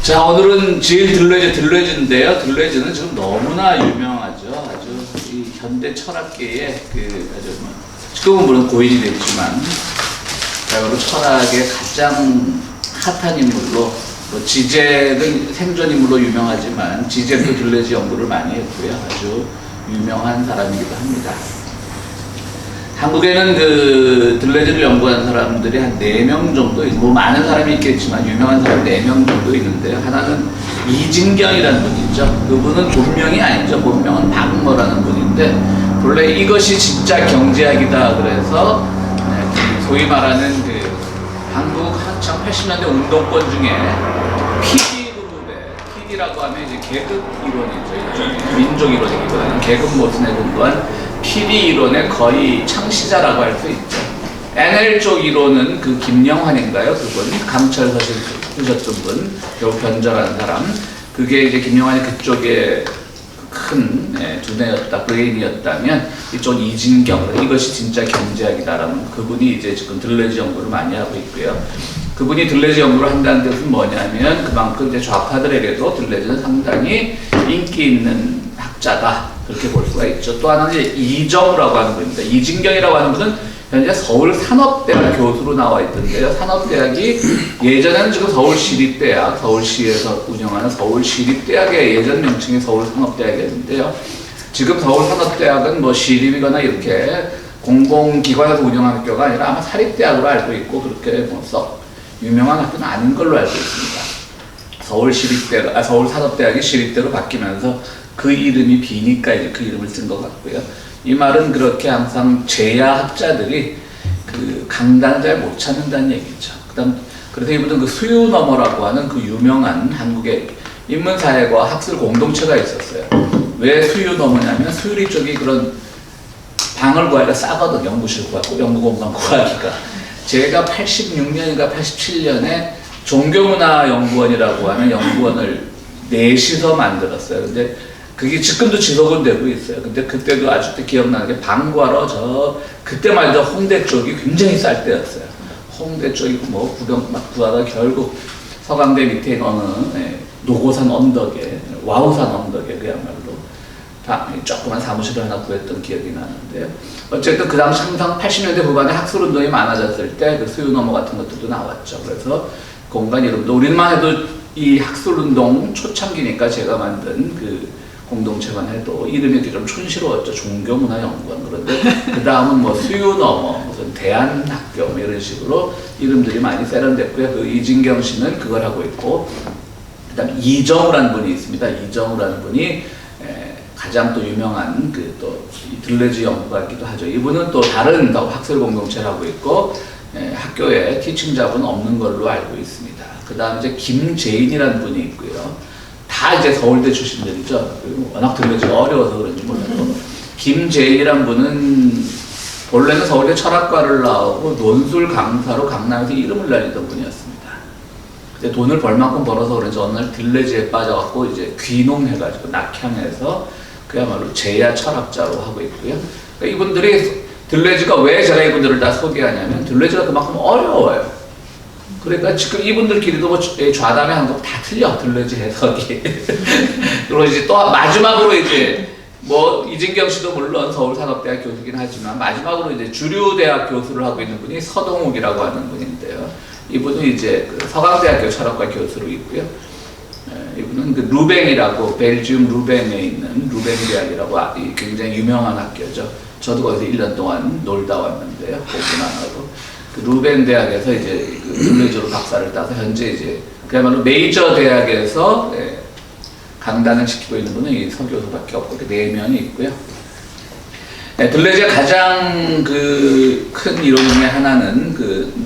자, 오늘은 제일 들레즈인데요. 들레즈는 지금 너무나 유명하죠. 아주 이 현대 철학계의 아주 지금은 물론 고인이 됐지만 바로 철학의 가장 핫한 인물로 지잭은 생전 인물로 유명하지만 지잭도 들레즈 연구를 많이 했고요. 아주 유명한 사람이기도 합니다. 한국에는 들레즈를 연구한 사람들이 한 4명 정도, 뭐 많은 사람이 있겠지만 유명한 사람 4명 정도 있는데요. 하나는 이진경이라는 분이 있죠. 그분은 본명이 아니죠. 본명은 박모라는 분인데, 본래 이것이 진짜 경제학이다 그래서 소위 말하는 한국 한창 80년대 운동권 중에 PD 그룹의, PD라고 하면 이제 계급 이론이죠. 민족 이론이기보다는 계급 모순에 근거한 PD 이론의 거의 창시자라고 할 수 있죠. NL 쪽 이론은 김영환인가요? 그분 강철 쓰셨던 분, 결국 변절한 사람. 그게 이제 김영환이 그쪽에 큰 두뇌였다, 브레인이었다면 이쪽 이진경, 이것이 진짜 경제학이다라는 그분이 이제 지금 들레즈 연구를 많이 하고 있고요. 그분이 들레즈 연구를 한다는 뜻은 뭐냐면 그만큼 이제 좌파들에게도 들레즈는 상당히 인기 있는 학자다. 그렇게 볼 수가 있죠. 또 하나는 이제 이정우라고 하는 분입니다. 이진경이라고 하는 분은 현재 서울산업대학 교수로 나와 있던데요. 산업대학이 예전에는 지금 서울시립대학, 서울시에서 운영하는 서울시립대학의 예전 명칭이 서울산업대학이었는데요. 지금 서울산업대학은 뭐 시립이거나 이렇게 공공기관에서 운영하는 학교가 아니라 아마 사립대학으로 알고 있고 그렇게 뭐 썩 유명한 학교는 아닌 걸로 알고 있습니다. 서울산업대학이 시립대로 바뀌면서 그 이름이 비니까 이제 그 이름을 쓴 것 같고요. 이 말은 그렇게 항상 제야학자들이 강단을 잘 못 찾는다는 얘기죠. 그래서 이분은 수유너머라고 하는 유명한 한국의 인문사회과 학술 공동체가 있었어요. 왜 수유너머냐면 수유리 쪽이 그런 방을 구하기가 싸거든. 연구실 구하고 연구공간 구하기가. 제가 86년인가 87년에 종교문화연구원이라고 하는 연구원을 넷이서 만들었어요. 근데 그게 지금도 지속은 되고 있어요. 근데 그때도 아직도 기억나는 게 방구하러 그때만 해도 홍대 쪽이 굉장히 쌀 때였어요. 홍대 쪽이고 뭐 구경 막 구하다 결국 서강대 밑에 있는 어느 노고산 언덕에, 와우산 언덕에 그야말로 조그만 사무실을 하나 구했던 기억이 나는데요. 어쨌든 그 당시 항상 80년대 후반에 학술운동이 많아졌을 때 수유너머 같은 것들도 나왔죠. 그래서 공간 이름도 우리만 해도 이 학술운동 초창기니까 제가 만든 공동체만 해도 이름이 좀 촌스러웠죠. 종교문화연구원. 그런데 그 다음은 뭐 수유너머, 무슨 대한학교 뭐 이런 식으로 이름들이 많이 세련됐고요. 이진경 씨는 그걸 하고 있고, 그 다음 이정우라는 분이 있습니다. 이정우라는 분이 가장 또 유명한 또 들레즈 연구가이기도 하죠. 이분은 또 다른 학술 공동체를 하고 있고, 학교에 티칭자분 없는 걸로 알고 있습니다. 그 다음 이제 김재인이라는 분이 있고요. 다 이제 서울대 출신들이죠. 워낙 들레즈가 어려워서 그런지 몰라도. 김재인이란 분은 원래는 서울대 철학과를 나오고 논술 강사로 강남에서 이름을 날리던 분이었습니다. 근데 돈을 벌만큼 벌어서 그런지 어느 날 들레즈에 빠져갖고 이제 귀농해가지고 낙향해서 그야말로 제야 철학자로 하고 있고요. 그러니까 이분들이 들레즈가 왜 제가 이분들을 다 소개하냐면 들레즈가 그만큼 어려워요. 그러니까 지금 이분들끼리도 뭐 좌담의 거 다 틀려. 들레즈 해석이. 그리고 이제 또 마지막으로 이제 뭐 이진경 씨도 물론 서울산업대학 교수긴 하지만 마지막으로 이제 주류대학 교수를 하고 있는 분이 서동욱이라고 하는 분인데요. 이분은 이제 서강대학교 철학과 교수로 있고요. 이분은 루뱅이라고 벨지움 루뱅에 있는 루뱅대학이라고 굉장히 유명한 학교죠. 저도 거기서 1년 동안 놀다 왔는데요. 공부는 안 하고. 루벤 대학에서 이제 들레즈로 박사를 따서 현재 이제 그야말로 메이저 대학에서 강단을 시키고 있는 분은 이 서교수밖에 없고 4명이 있고요. 들레즈의 가장 큰 이론 중에 하나는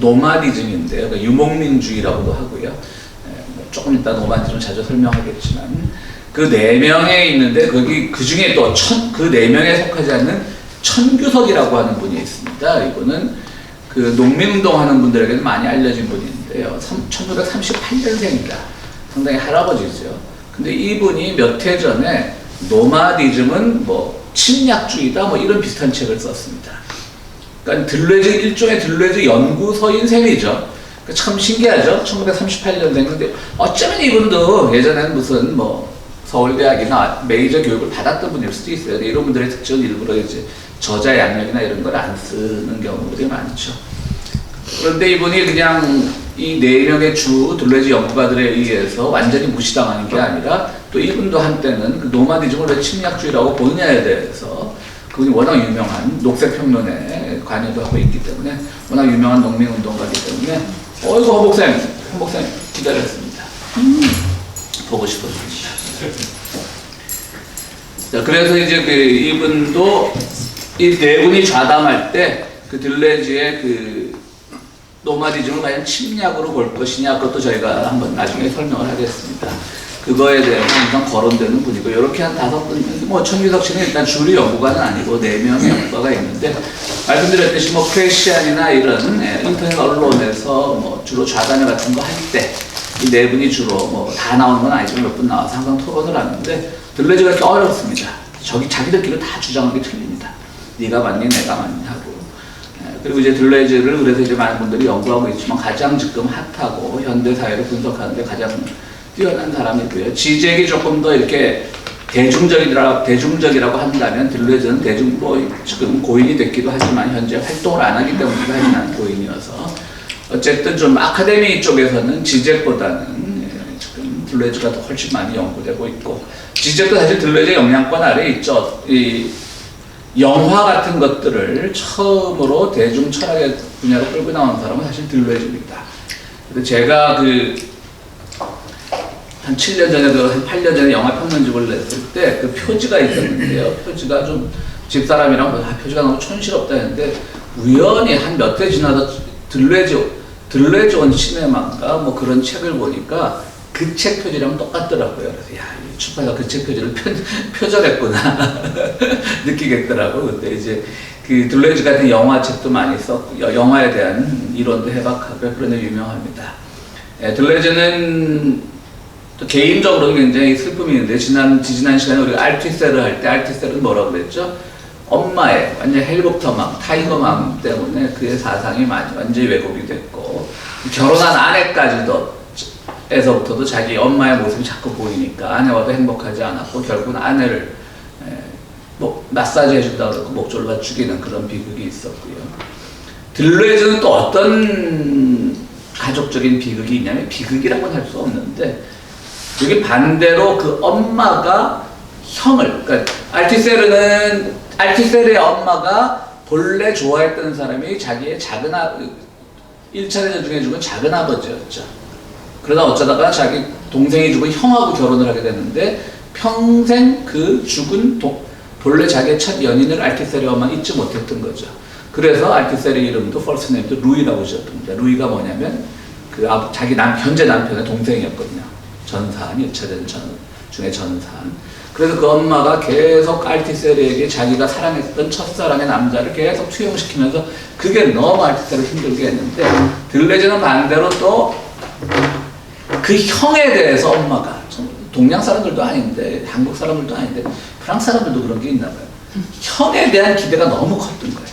노마디즘인데요. 유목민주의라고도 하고요. 조금 이따 노마디즘 자주 설명하겠지만 그 4명에 있는데 그 중에 또 그 4명에 속하지 않는 천규석이라고 하는 분이 있습니다. 이분은 농민운동 하는 분들에게는 많이 알려진 분인데요. 1938년생입니다. 상당히 할아버지죠. 근데 이분이 몇 해 전에 노마디즘은 뭐 침략주의다 뭐 이런 비슷한 책을 썼습니다. 그러니까 일종의 들레즈 연구서인 셈이죠. 참 신기하죠. 1938년생인데 어쩌면 이분도 예전에는 무슨 뭐 서울대학이나 메이저 교육을 받았던 분일 수도 있어요. 이런 분들의 특징은 일부러 이제 저자 양력이나 이런 걸 안 쓰는 경우들이 많죠. 그런데 이분이 그냥 이 4명의 주 둘레즈 연구가들에 의해서 완전히 무시당하는 게 아니라 또 이분도 한때는 그 노마디즘을 왜 침략주의라고 보느냐에 대해서 그분이 워낙 유명한 녹색평론에 관여도 하고 있기 때문에 워낙 유명한 농민운동가이기 때문에 어이구 허복쌤 기다렸습니다. 보고 싶어집니다. 자, 그래서 이제 그 이분도 이 4분이 좌담할 때 그 들레즈의 그 노마디즘을 과연 침략으로 볼 것이냐, 그것도 저희가 한번 나중에 설명을 하겠습니다. 그거에 대해서 항상 거론되는 분이고, 이렇게 한 5분, 뭐 천규석 씨는 일단 주류 연구가는 아니고 4명의 연구가가 있는데, 말씀드렸듯이 뭐 프레시안이나 이런 인터넷 언론에서 뭐 주로 좌담회 같은 거 할 때 이 4분이 주로 뭐 다 나오는 건 아니지만 몇 분 나와서 항상 토론을 하는데, 들레즈가 이렇게 어렵습니다. 자기들끼리 다 주장하는 게 틀립니다. 네가 맞니 내가 맞니 하고. 그리고 이제 들레즈를 그래서 이제 많은 분들이 연구하고 있지만 가장 지금 핫하고 현대 사회를 분석하는데 가장 뛰어난 사람이고요. 지적이 조금 더 이렇게 대중적이라고 한다면 들레즈는 지금 고인이 됐기도 하지만 현재 활동을 안 하기 때문에 하지만 고인이어서 어쨌든 좀 아카데미 쪽에서는 지적보다는 지금 들레즈가 더 훨씬 많이 연구되고 있고, 지적도 사실 들레즈의 영향권 아래에 있죠. 이 영화 같은 것들을 처음으로 대중 철학의 분야로 끌고 나온 사람은 사실 들레즈입니다. 그래서 제가 한 7년 전에도 한 8년 전에 영화 평론집을 냈을 때 그 표지가 있었는데요. 표지가 좀 집사람이랑 표지가 너무 촌스럽다 했는데 우연히 한 몇 회 지나서 들레즈 온 시네마인가 뭐 그런 책을 보니까 그 책 표지랑 똑같더라고요. 그래서 야, 출판사 그 책 표지를 표절했구나 느끼겠더라고. 근데 이제 그 들레즈 같은 영화책도 많이 썼고 영화에 대한 이론도 해박하고 그런 데 유명합니다. 들레즈는 또 개인적으로 굉장히 슬픔이 있는데 지난 시간에 우리가 알티세르 할 때 알티세르는 뭐라고 그랬죠? 엄마의 완전 헬리콥터맘, 타이거맘 때문에 그의 사상이 완전히 왜곡이 됐고 결혼한 아내까지도 에서부터도 자기 엄마의 모습이 자꾸 보이니까 아내와도 행복하지 않았고 결국은 아내를 뭐 마사지 해준다고 그러고 목졸라 죽이는 그런 비극이 있었고요. 들레즈는 또 어떤 가족적인 비극이 있냐면 비극이라고는 할 수 없는데 여기 반대로 그 엄마가 형을, 그러니까 알티세르의 엄마가 본래 좋아했던 사람이 자기의 1차 대전 중에 죽은 작은 아버지였죠. 그러다 어쩌다가 자기 동생이 죽은 형하고 결혼을 하게 됐는데 평생 그 죽은 본래 자기의 첫 연인을 알티세르의 엄마는 잊지 못했던 거죠. 그래서 알티세르의 이름도 퍼스트 네임도 루이라고 지었습니다. 루이가 뭐냐면 그 자기 현재 남편의 동생이었거든요. 전사한, 1차 대전 중에 전사한. 그래서 그 엄마가 계속 알티세르에게 자기가 사랑했던 첫사랑의 남자를 계속 투영시키면서 그게 너무 알티세르를 힘들게 했는데 들레즈는 반대로 또 그 형에 대해서 엄마가 동양 사람들도 아닌데 한국 사람들도 아닌데 프랑스 사람들도 그런 게 있나 봐요. 형에 대한 기대가 너무 컸던 거예요.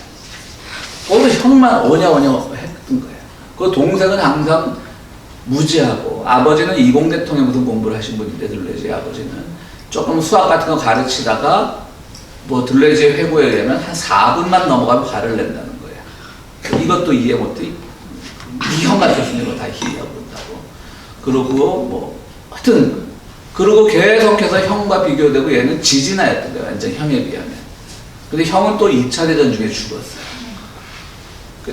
오히려 형만 오냐오냐 했던 거예요. 그 동생은 항상 무지하고 아버지는 이공계통에 무슨 공부를 하신 분인데 들레즈의 아버지는 조금 수학 같은 거 가르치다가 뭐 들레즈의 회고에 의하면 한 4분만 넘어가면 화를 낸다는 거예요. 이것도 이해 못해. 네 형 같았으니 이거 다 이해하고 있다고. 그러고 뭐 하여튼 그러고 계속해서 형과 비교되고 얘는 지진아였던 거예요. 완전 형에 비하면. 근데 형은 또 2차 대전 중에 죽었어요.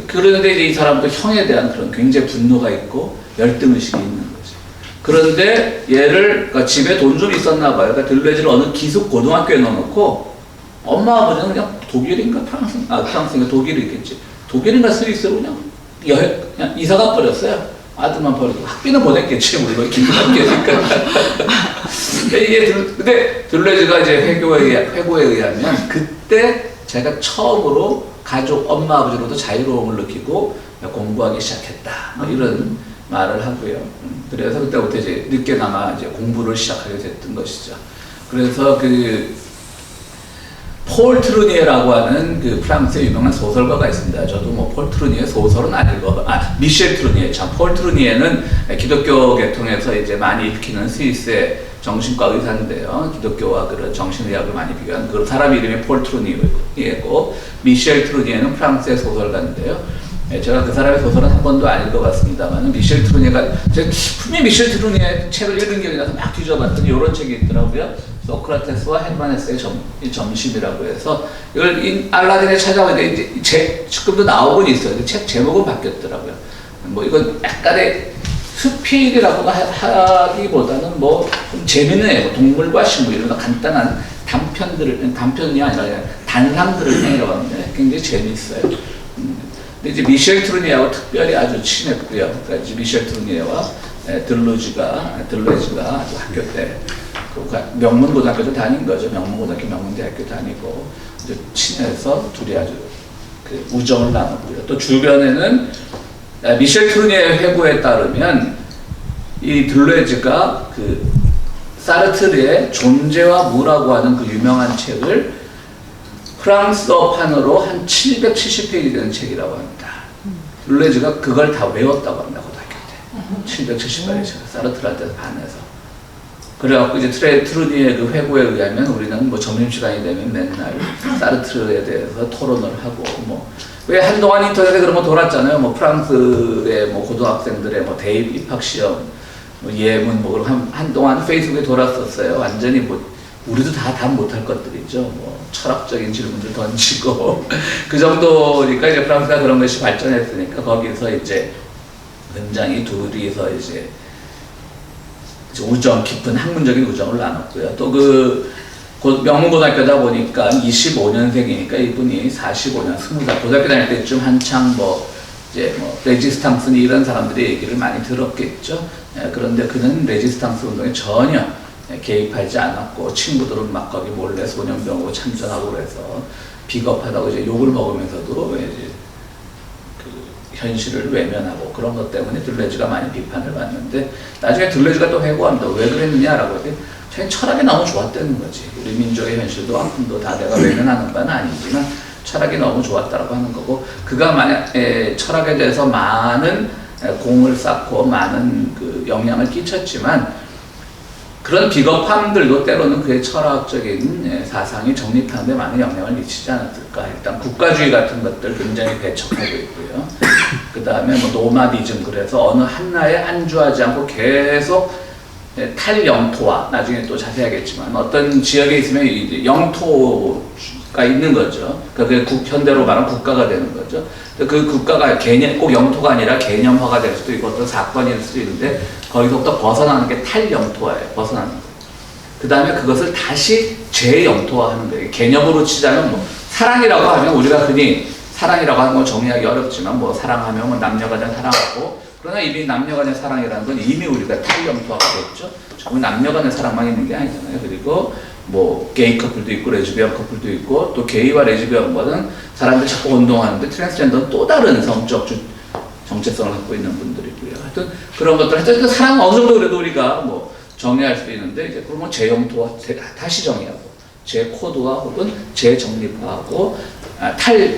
그런데 이제 이 사람도 형에 대한 그런 굉장히 분노가 있고 열등의식이 있는 거죠. 그런데 얘를, 그러니까 집에 돈 좀 있었나 봐요. 그러니까 들레즈를 어느 기숙 고등학교에 넣어놓고 엄마 아버지는 그냥 독일인가 프랑스인가 독일이겠지. 독일인가 스위스로 그냥 이사가 버렸어요. 아들만 버리고 학비는 보냈겠지 물론 기숙학교니까. 근데 들레즈가 이제 회고에 의하면 그때 제가 처음으로 가족 엄마 아버지로도 자유로움을 느끼고 공부하기 시작했다. 뭐 이런 말을 하고요. 그래서 그때부터 이제 늦게나마 이제 공부를 시작하게 됐던 것이죠. 그래서 폴 트루니에라고 하는 그 프랑스의 유명한 소설가가 있습니다. 저도 뭐 폴 트루니에 소설은 안 읽어. 미셸 트루니에 참. 폴 트루니에는 기독교 계통에서 이제 많이 읽히는 스위스의 정신과 의사인데요. 기독교와 그런 정신의학을 많이 비교한 그 사람 이름이 폴 트루니에고 미셸 트루니에는 프랑스의 소설가인데요. 제가 그 사람의 소설은 한 번도 안 읽어봤습니다만 미셸 트루니에가 분명히 미셸 트루니에 책을 읽은 기억이 나서 막 뒤져봤더니 이런 책이 있더라고요. 소크라테스와 헤르만헤세의 점심이라고 해서 이걸 알라딘에 찾아보니까 이제 지금도 나오곤 있어요. 책 제목은 바뀌었더라고요. 뭐 이건 약간의 스피드라고 하기보다는 뭐 좀 재밌는 애, 동물과 식물 이런 간단한 단편이 아니라 단상들을 내려고 하는데 굉장히 재밌어요. 근데 이제 미셸 트루니에하고 특별히 아주 친했고요. 그러니까 이제 미셸 트루니에와 들루지가 아주 학교 때 명문고등학교도 다닌 거죠. 명문고등학교, 명문대학교 다니고 이제 친해서 둘이 아주 그 우정을 나눴고요. 또 주변에는 미셸 트루니에 회고에 따르면 이 들루에즈가 그 사르트르의 존재와 무라고 하는 그 유명한 책을 프랑스어판으로 한 770페이지 되는 책이라고 합니다. 들루에즈가 그걸 다 외웠다고 합니다. 고등학교 때. 770페이지 사르트르한테 반해서. 그래갖고 이제 트루니의 그 회고에 의하면 우리는 뭐 점심시간이 되면 맨날 사르트르에 대해서 토론을 하고 뭐 왜 한동안 인터넷에 그런 거 돌았잖아요. 뭐 프랑스의 뭐 고등학생들의 뭐 대입 입학 시험 뭐 예문 뭐 그런 한동안 페이스북에 돌았었어요. 완전히 뭐 우리도 다 못할 것들이죠. 뭐 철학적인 질문들 던지고 그 정도니까 이제 프랑스가 그런 것이 발전했으니까 거기서 이제 굉장히 둘이서 이제 우정, 깊은 학문적인 우정을 나눴고요. 또 명문고등학교다 보니까 25년생이니까 이분이 45년, 20살, 고등학교 다닐 때쯤 한창 레지스탕스 이런 사람들의 얘기를 많이 들었겠죠. 그런데 그는 레지스탕스 운동에 전혀 개입하지 않았고, 친구들은 막 거기 몰래 소년병으로 참전하고 그래서 비겁하다고 이제 욕을 먹으면서도 이제 현실을 외면하고 그런 것 때문에 들레즈가 많이 비판을 받는데 나중에 들레즈가 또 회고합니다. 왜 그랬느냐라고 했더니 자기 철학이 너무 좋았다는 거지. 우리 민족의 현실도 한 푼도 다 내가 외면하는 바는 아니지만 철학이 너무 좋았다라고 하는 거고 그가 만약 철학에 대해서 많은 공을 쌓고 많은 그 영향을 끼쳤지만 그런 비겁함들도 때로는 그의 철학적인 사상이 정립하는 데 많은 영향을 미치지 않았을까. 일단 국가주의 같은 것들 굉장히 배척하고 있고요. 그 다음에 뭐 노마디즘, 그래서 어느 한나에 안주하지 않고 계속 탈영토화, 나중에 또 자세히 하겠지만 어떤 지역에 있으면 이제 영토가 있는 거죠. 그러니까 그게 현대로 말하면 국가가 되는 거죠. 그 국가가 꼭 영토가 아니라 개념화가 될 수도 있고 어떤 사건일 수도 있는데 거기서부터 벗어나는 게 탈영토화예요. 벗어나는 거. 그 다음에 그것을 다시 재영토화하는 거예요. 개념으로 치자면 뭐 사랑이라고 하면 우리가 흔히 사랑이라고 하는 건 정의하기 어렵지만 뭐 사랑하면 뭐 남녀간에 사랑하고 그러나 이미 남녀간의 사랑이라는 건 이미 우리가 탈영토화가 됐죠. 지금 남녀간의 사랑만 있는 게 아니잖아요. 그리고 뭐 게이 커플도 있고 레즈비언 커플도 있고 또 게이와 레즈비언과는 사람들이 자꾸 운동하는데 트랜스젠더는 또 다른 성적 정체성을 갖고 있는 분들이고요. 하여튼 그런 것들 하여튼 사랑 어느 정도 그래도 우리가 뭐 정의할 수도 있는데 이제 그러면 재영토화 다시 정의하고 재코드화 혹은 재정립화하고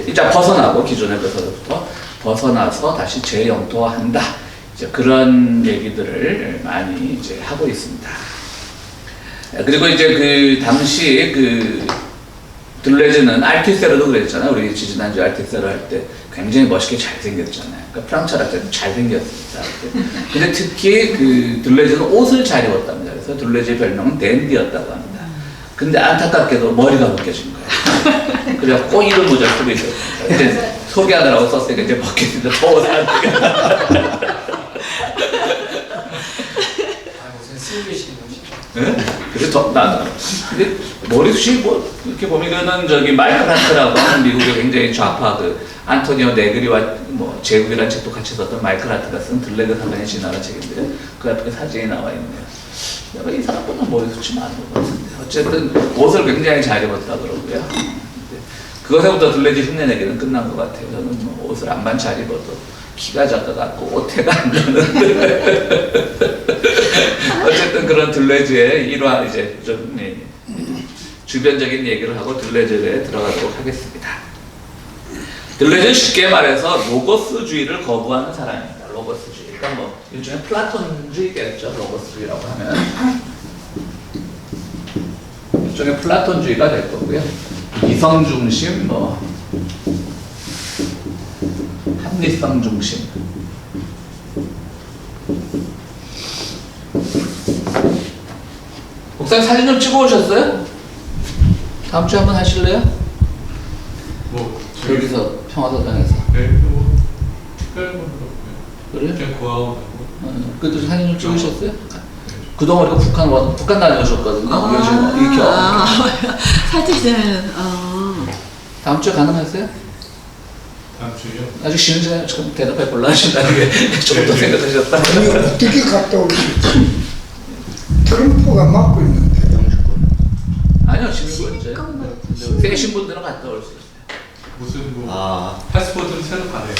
이제 벗어나고 기존의 것으로부터 벗어나서 다시 재영토화한다. 이제 그런 얘기들을 많이 이제 하고 있습니다. 그리고 이제 그 당시 들레즈는 알티세르도 그랬잖아요. 우리 지난주 알티세르 할 때 굉장히 멋있게 잘생겼잖아요. 그러니까 프랑스 할 때도 잘생겼습니다. 근데 특히 들레즈는 옷을 잘 입었답니다. 그래서 들레즈의 별명은 댄디였다고 합니다. 근데 안타깝게도 머리가 벗겨진 거예요. 그래서 이런 모자를 쓰고 있었습니다. 이제 소개하느라고 썼으니까 이제 벗겼는데 더워서 안 되겠다. 네? 그래서 근데 머리숱이 뭐 이렇게 보면 이거는 마이클 하트라고 하는 미국의 굉장히 좌파 안토니오 네그리와 뭐 제국이라는 책도 같이 썼던 마이클 하트가 쓴 들레그 사랑의 진화라는 책인데 그 앞에 사진이 나와 있네요. 내가 이 사람보다 머리숱이 많은 것 같은데 어쨌든 옷을 굉장히 잘 입었다 그러고요. 그것에부터 들레즈 흉내내기는 끝난 것 같아요. 저는 뭐 옷을 안만 잘 입어도 키가 작아갖고 오태가 안 나는데 어쨌든 그런 들레즈의 일화 이제 좀 주변적인 얘기를 하고 들레즈에 들어가도록 하겠습니다. 들레즈는 쉽게 말해서 로고스주의를 거부하는 사람입니다. 로고스주의. 그러니까 뭐 일종의 플라톤주의겠죠. 로고스주의라고 하면 일종의 플라톤주의가 될 거고요. 이성 중심, 뭐 합리성 중심. 목사님 사진 좀 찍어 오셨어요? 다음 주에 한번 하실래요? 뭐 여기서 평화사당에서. 네, 뭐 특별한 건 없고요. 그래요? 그냥 구하고 그래도 사진 좀 찍으셨어요? 그동안 우리가 북한 다녀오셨거든요. 이렇게 사진은 다음 주에 가능하세요? 다음 주요. 아직 쉬는 시간에 조금 대답해 볼라 하신다는 게 조금 더 생각하셨다. 아니 어떻게 갔다 올 수 있지? 트럼프가 막고 있는데. 아니요, 쉬는 거죠. 세신 분들은 갔다 올 수 있어요. 무슨 뭐 패스포트는 새로 받아요.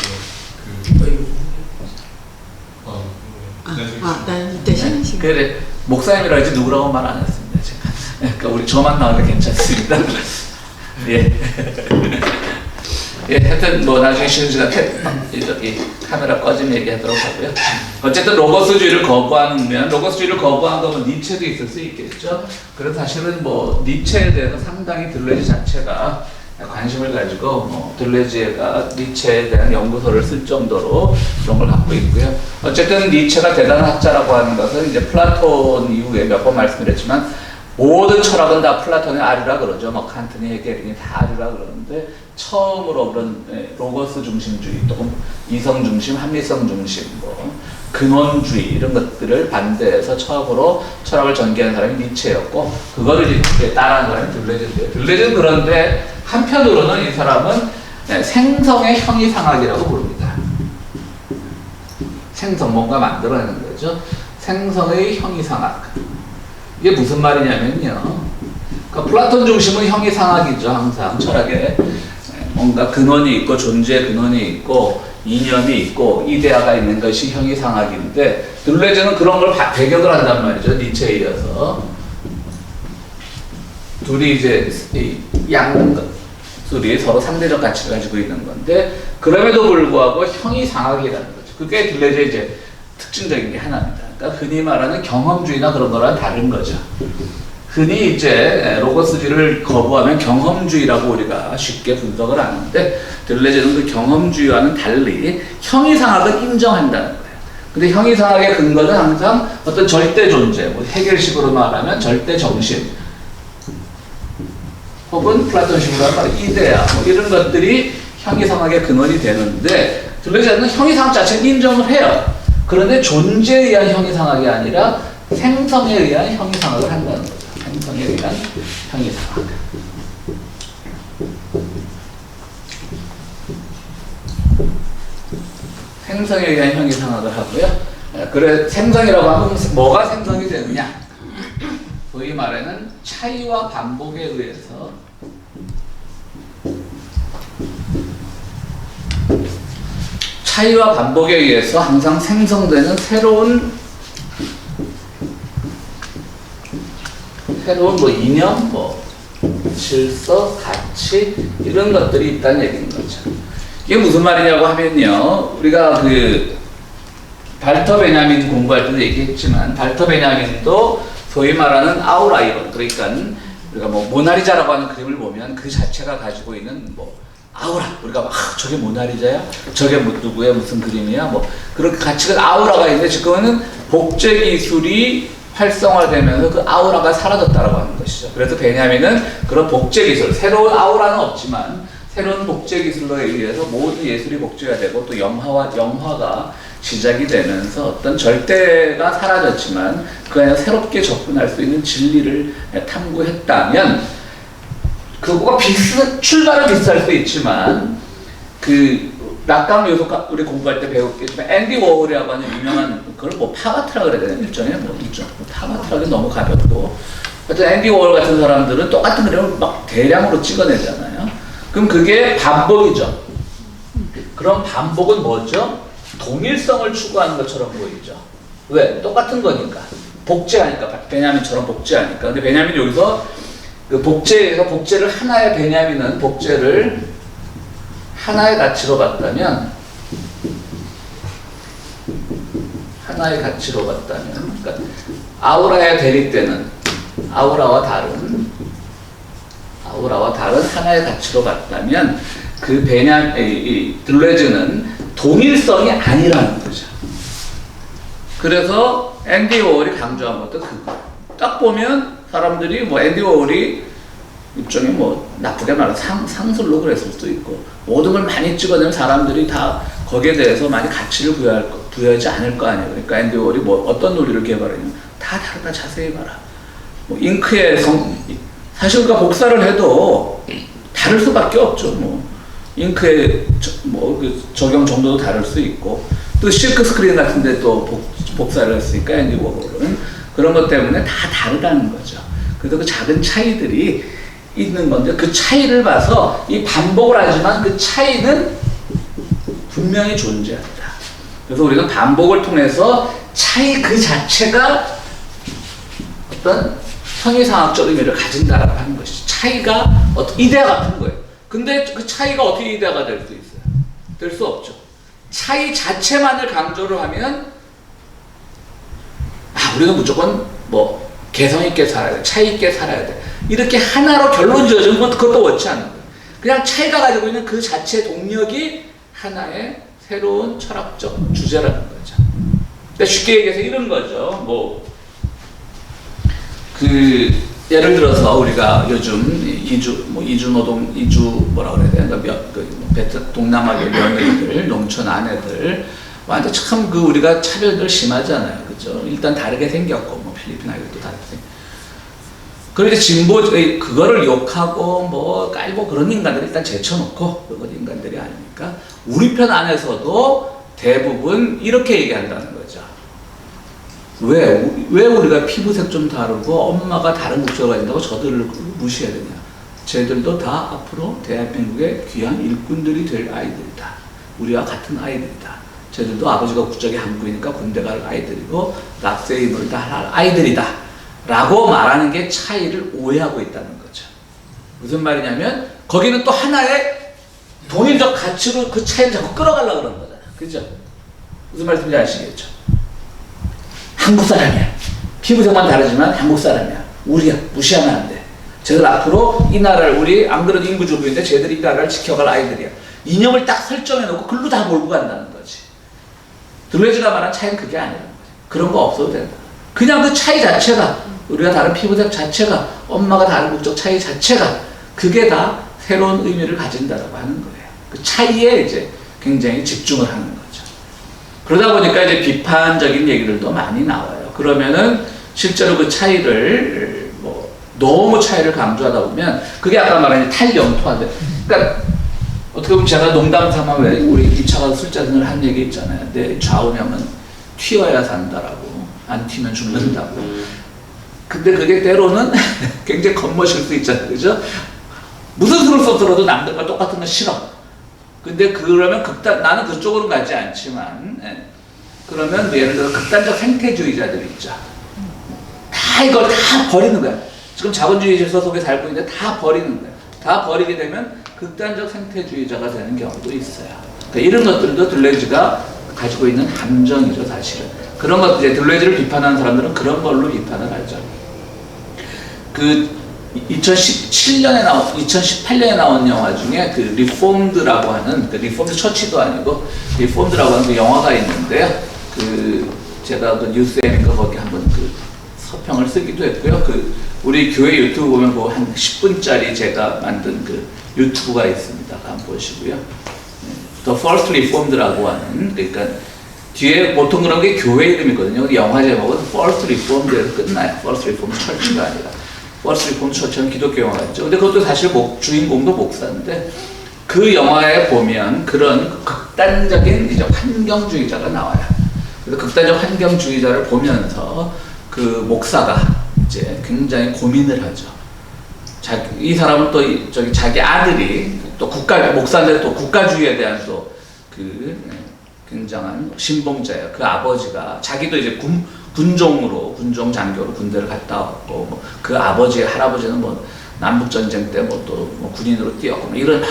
난 대신 그래, 목사님이라 지 누구라고 말 안 했습니다. 제가. 그러니까 우리 저만 나오면 괜찮습니다. 예. 예, 하여튼 뭐 나중에 쉬는 시간 이 카메라 꺼지면 얘기하도록 하고요. 어쨌든 로고스주의를 거부하는 로고스주의를 거부한 거면 니체도 있을 수 있겠죠. 그래서 사실은 뭐 니체에 대해서 상당히 들레즈 자체가 관심을 가지고 뭐 들레즈가 니체에 대한 연구소를 쓸 정도로 그런 걸 갖고 있고요. 어쨌든 니체가 대단한 학자라고 하는 것은 이제 플라톤 이후에 몇 번 말씀드렸지만 모든 철학은 다 플라톤의 아류라 그러죠. 뭐 칸트니 헤겔이 다 아류라 그러는데 처음으로 그런 로고스 중심주의 또는 이성 중심, 합리성 중심, 뭐 근원주의 이런 것들을 반대해서 처음으로 철학을 전개한 사람이 니체였고 그거를 이제 따라한 사람이 들레즈인데요. 들레즈는 그런데 한편으로는 이 사람은 생성의 형이상학이라고 부릅니다. 생성, 뭔가 만들어내는 거죠. 생성의 형이상학. 이게 무슨 말이냐면요. 그러니까 플라톤 중심은 형이상학이죠. 항상 철학에 뭔가 근원이 있고 존재의 근원이 있고 이념이 있고 이데아가 있는 것이 형이상학인데 들레즈는 그런 걸 배격을 한단 말이죠. 니체에 이어서 둘이 이제 양술이 서로 상대적 가치를 가지고 있는 건데 그럼에도 불구하고 형이상학이라는 거죠. 그게 들레즈의 이제 특징적인 게 하나입니다. 그러니까 흔히 말하는 경험주의나 그런 거랑 다른 거죠. 흔히 이제 로고스주의를 거부하면 경험주의라고 우리가 쉽게 분석을 하는데 들레즈는 그 경험주의와는 달리 형이상학을 인정한다는 거예요. 근데 형이상학의 근거는 항상 어떤 절대 존재, 뭐 해결식으로 말하면 절대 정신, 혹은 플라톤식으로 말하면 이데아, 뭐 이런 것들이 형이상학의 근원이 되는데 들레즈는 형이상학 자체는 인정을 해요. 그런데 존재에 의한 형이상학이 아니라 생성에 의한 형이상학을 한다는 거죠. 생성에 의한 형이상학. 생성에 의한 형이상학을 하고요. 그래 생성이라고 하면 뭐가 생성이 되느냐? 소위 말하는 차이와 반복에 의해서 차이와 반복에 의해서 항상 생성되는 새로운 뭐 이념, 뭐 질서, 가치 이런 것들이 있다는 얘기인 거죠. 이게 무슨 말이냐고 하면요, 우리가 그 발터 베냐민 공부할 때도 얘기했지만 발터 베냐민도 소위 말하는 아우라 이론, 그러니까 우리가 뭐 모나리자라고 하는 그림을 보면 그 자체가 가지고 있는 뭐 아우라, 우리가 막 저게 모나리자야? 저게 뭐 누구야? 무슨 그림이야? 뭐 그런 가치가 아우라가 있는데 지금은 복제 기술이 활성화되면서 그 아우라가 사라졌다라고 하는 것이죠. 그래서 베냐민은 그런 복제 기술, 새로운 아우라는 없지만 새로운 복제 기술로 의해서 모든 예술이 복제가 되고 또 영화가 시작이 되면서 어떤 절대가 사라졌지만 그 안에 새롭게 접근할 수 있는 진리를 탐구했다면 그거가 출발은 비슷할 수 있지만 그 락강 요소 우리 공부할 때 배웠겠지만 앤디 워홀이라고 하는 유명한 그걸 뭐 파바트라 그래야 되나 일종의 뭐 일종 파바트라기 너무 가볍고 하여튼 앤디 워홀 같은 사람들은 똑같은 그림을 막 대량으로 찍어내잖아요. 그럼 그게 반복이죠. 그럼 반복은 뭐죠? 동일성을 추구하는 것처럼 보이죠. 왜? 똑같은 거니까. 복제하니까. 베냐민처럼 복제하니까. 근데 베냐민이 여기서 그 복제에서 복제를 하나의 베냐민은 복제를 하나의 가치로 봤다면 그러니까 아우라의 대립되는 아우라와 다른 하나의 가치로 봤다면 그 들레즈는 동일성이 아니라는 거죠. 그래서 앤디 워홀이 강조한 것도 그거. 딱 보면 사람들이 뭐 앤디 워홀이 일종의 뭐 나쁘게 말하면 상술로 그랬을 수도 있고 모든 걸 많이 찍어내면 사람들이 다 거기에 대해서 많이 가치를 부여하지 않을 거 아니에요. 그러니까 앤디 워홀이 뭐 어떤 논리를 개발했냐면 다 다르다 자세히 봐라. 뭐 잉크의 사실 우리가 복사를 해도 다를 수밖에 없죠. 뭐 잉크의 그 적용 정도도 다를 수 있고 또 실크 스크린 같은데 또 복사를 했으니까 앤디 워홀은 그런 것 때문에 다 다르다는 거죠. 그래서 그 작은 차이들이 있는 건데 그 차이를 봐서 이 반복을 하지만 그 차이는 분명히 존재한다. 그래서 우리는 반복을 통해서 차이 그 자체가 어떤 형이상학적 의미를 가진다라고 하는 것이 차이가 이데아 같은 거예요. 근데 그 차이가 어떻게 이데아가 될 수 있어요? 될 수 없죠. 차이 자체만을 강조를 하면 우리는 무조건 뭐 개성 있게 살아야 돼, 차이 있게 살아야 돼. 이렇게 하나로 결론 지어주는 건 그것도 옳지 않은 거예요. 그냥 차이가 가지고 있는 그 자체 동력이 하나의 새로운 철학적 주제라는 거죠. 그러니까 쉽게 얘기해서 이런 거죠. 예를 들어서 우리가 요즘 이주 노동, 뭐라 그래야 되나, 동남아계 며느리들, 농촌 아내들, 완전 참 우리가 차별들 심하잖아요. 그죠? 일단 다르게 생겼고, 필리핀 아이들도 다르게 생겼고. 그런데 그거를 욕하고, 깔고 그런 인간들을 일단 제쳐놓고, 그건 인간들이 아니니까, 우리 편 안에서도 대부분 이렇게 얘기한다는 거죠. 왜 우리가 피부색 좀 다르고 엄마가 다른 국적을 가진다고 저들을 무시해야 되냐? 쟤들도 다 앞으로 대한민국의 귀한 일꾼들이 될 아이들이다. 우리와 같은 아이들이다. 쟤들도 아버지가 국적이 한국이니까 군대 갈 아이들이고 낙세 임무를 다 할 아이들이다. 라고 말하는 게 차이를 오해하고 있다는 거죠. 무슨 말이냐면 거기는 또 하나의 동일적 가치로 그 차이를 자꾸 끌어가려고 그러는 거잖아요. 그죠? 무슨 말인지 아시겠죠? 한국 사람이야. 피부색만 다르지만 한국 사람이야. 우리야. 무시하면 안 돼. 쟤들 앞으로 이 나라를 안 그래도 인구주부인데 쟤들이 이 나라를 지켜갈 아이들이야. 이념을 딱 설정해놓고 글로 다 몰고 간다는 거지. 들레즈가 말한 차이는 그게 아니라는 거지. 그런 거 없어도 된다. 그냥 그 차이 자체가 우리가 다른 피부색 자체가 엄마가 다른 국적 차이 자체가 그게 다 새로운 의미를 가진다라고 하는 거예요. 그 차이에 이제 굉장히 집중을 하는 거죠. 그러다 보니까 이제 비판적인 얘기들도 많이 나와요. 그러면은 실제로 그 차이를 너무 차이를 강조하다 보면 그게 아까 말한 탈영토화돼. 그러니까 어떻게 보면 제가 농담 삼아 왜 우리 2차 가서 술자전을 한 얘기 있잖아요. 내 좌우명은 튀어야 산다라고 안 튀면 죽는다고. 근데 그게 때로는 굉장히 겉멋일 수 있잖아요. 그죠? 무슨 수를 써서라도 남들과 똑같은 건 싫어. 근데 그러면 나는 그쪽으로 가지 않지만, 그러면 예를 들어 극단적 생태주의자들 있죠. 다 이걸 다 버리는 거야. 지금 자본주의 질서 속에 살고 있는데 다 버리는 거야. 다 버리게 되면 극단적 생태주의자가 되는 경우도 있어요. 그러니까 이런 것들도 들레즈가 가지고 있는 함정이죠, 사실은. 그런 것, 이제 들레즈를 비판하는 사람들은 그런 걸로 비판을 하죠. 2018년에 나온 영화 중에 그 리폼드라고 하는, 리폼드 처치도 아니고 리폼드라고 하는 그 영화가 있는데요. 제가 뉴스에인가 거기 한번 서평을 쓰기도 했고요. 우리 교회 유튜브 보면 한 10분짜리 제가 만든 유튜브가 있습니다. 한번 보시고요. The First Reformed라고 하는, 그러니까 뒤에 보통 그런 게 교회 이름이거든요. 영화 제목은 First Reformed에서 끝나요. First Reformed Church가 아니라. First Reformed Church는 기독교 영화였죠. 근데 그것도 사실 주인공도 목사인데 그 영화에 보면 그런 극단적인 이제 환경주의자가 나와요. 그래서 극단적 환경주의자를 보면서 그 목사가 이제 굉장히 고민을 하죠. 이 사람은 또 자기 아들이 또 목사인데 또 국가주의에 대한 또 굉장한 신봉자예요. 그 아버지가 자기도 이제 군종 장교로 군대를 갔다 왔고 그 아버지 할아버지는 남북 전쟁 때 뭐 또 뭐 군인으로 뛰었고 뭐 이런 막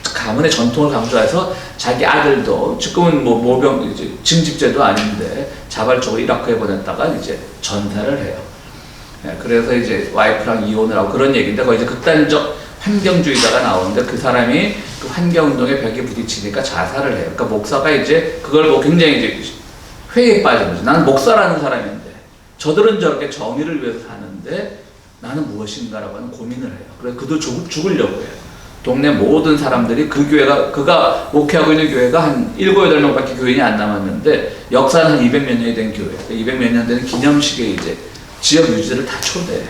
가문의 전통을 강조해서 자기 아들도 지금은 뭐 모병 이제 징집제도 아닌데 자발적으로 이라크에 보냈다가 이제 전사를 해요. 예, 그래서 이제 와이프랑 이혼을 하고 그런 얘기인데 거기 이제 극단적 환경주의자가 나오는데 그 사람이 그 환경운동에 벽에 부딪히니까 자살을 해요. 그러니까 목사가 이제 그걸 뭐 굉장히 이제 회의에 빠진 거죠. 나는 목사라는 사람인데 저들은 저렇게 정의를 위해서 사는데 나는 무엇인가라고 하는 고민을 해요. 그래서 그도 죽으려고 해요. 동네 모든 사람들이 그 교회가, 그가 목회하고 있는 교회가 한 7, 8명밖에 교인이 안 남았는데 역사는 한 200몇 년이 된 교회. 200몇 년 되는 기념식에 이제 지역 유지들을 다 초대해.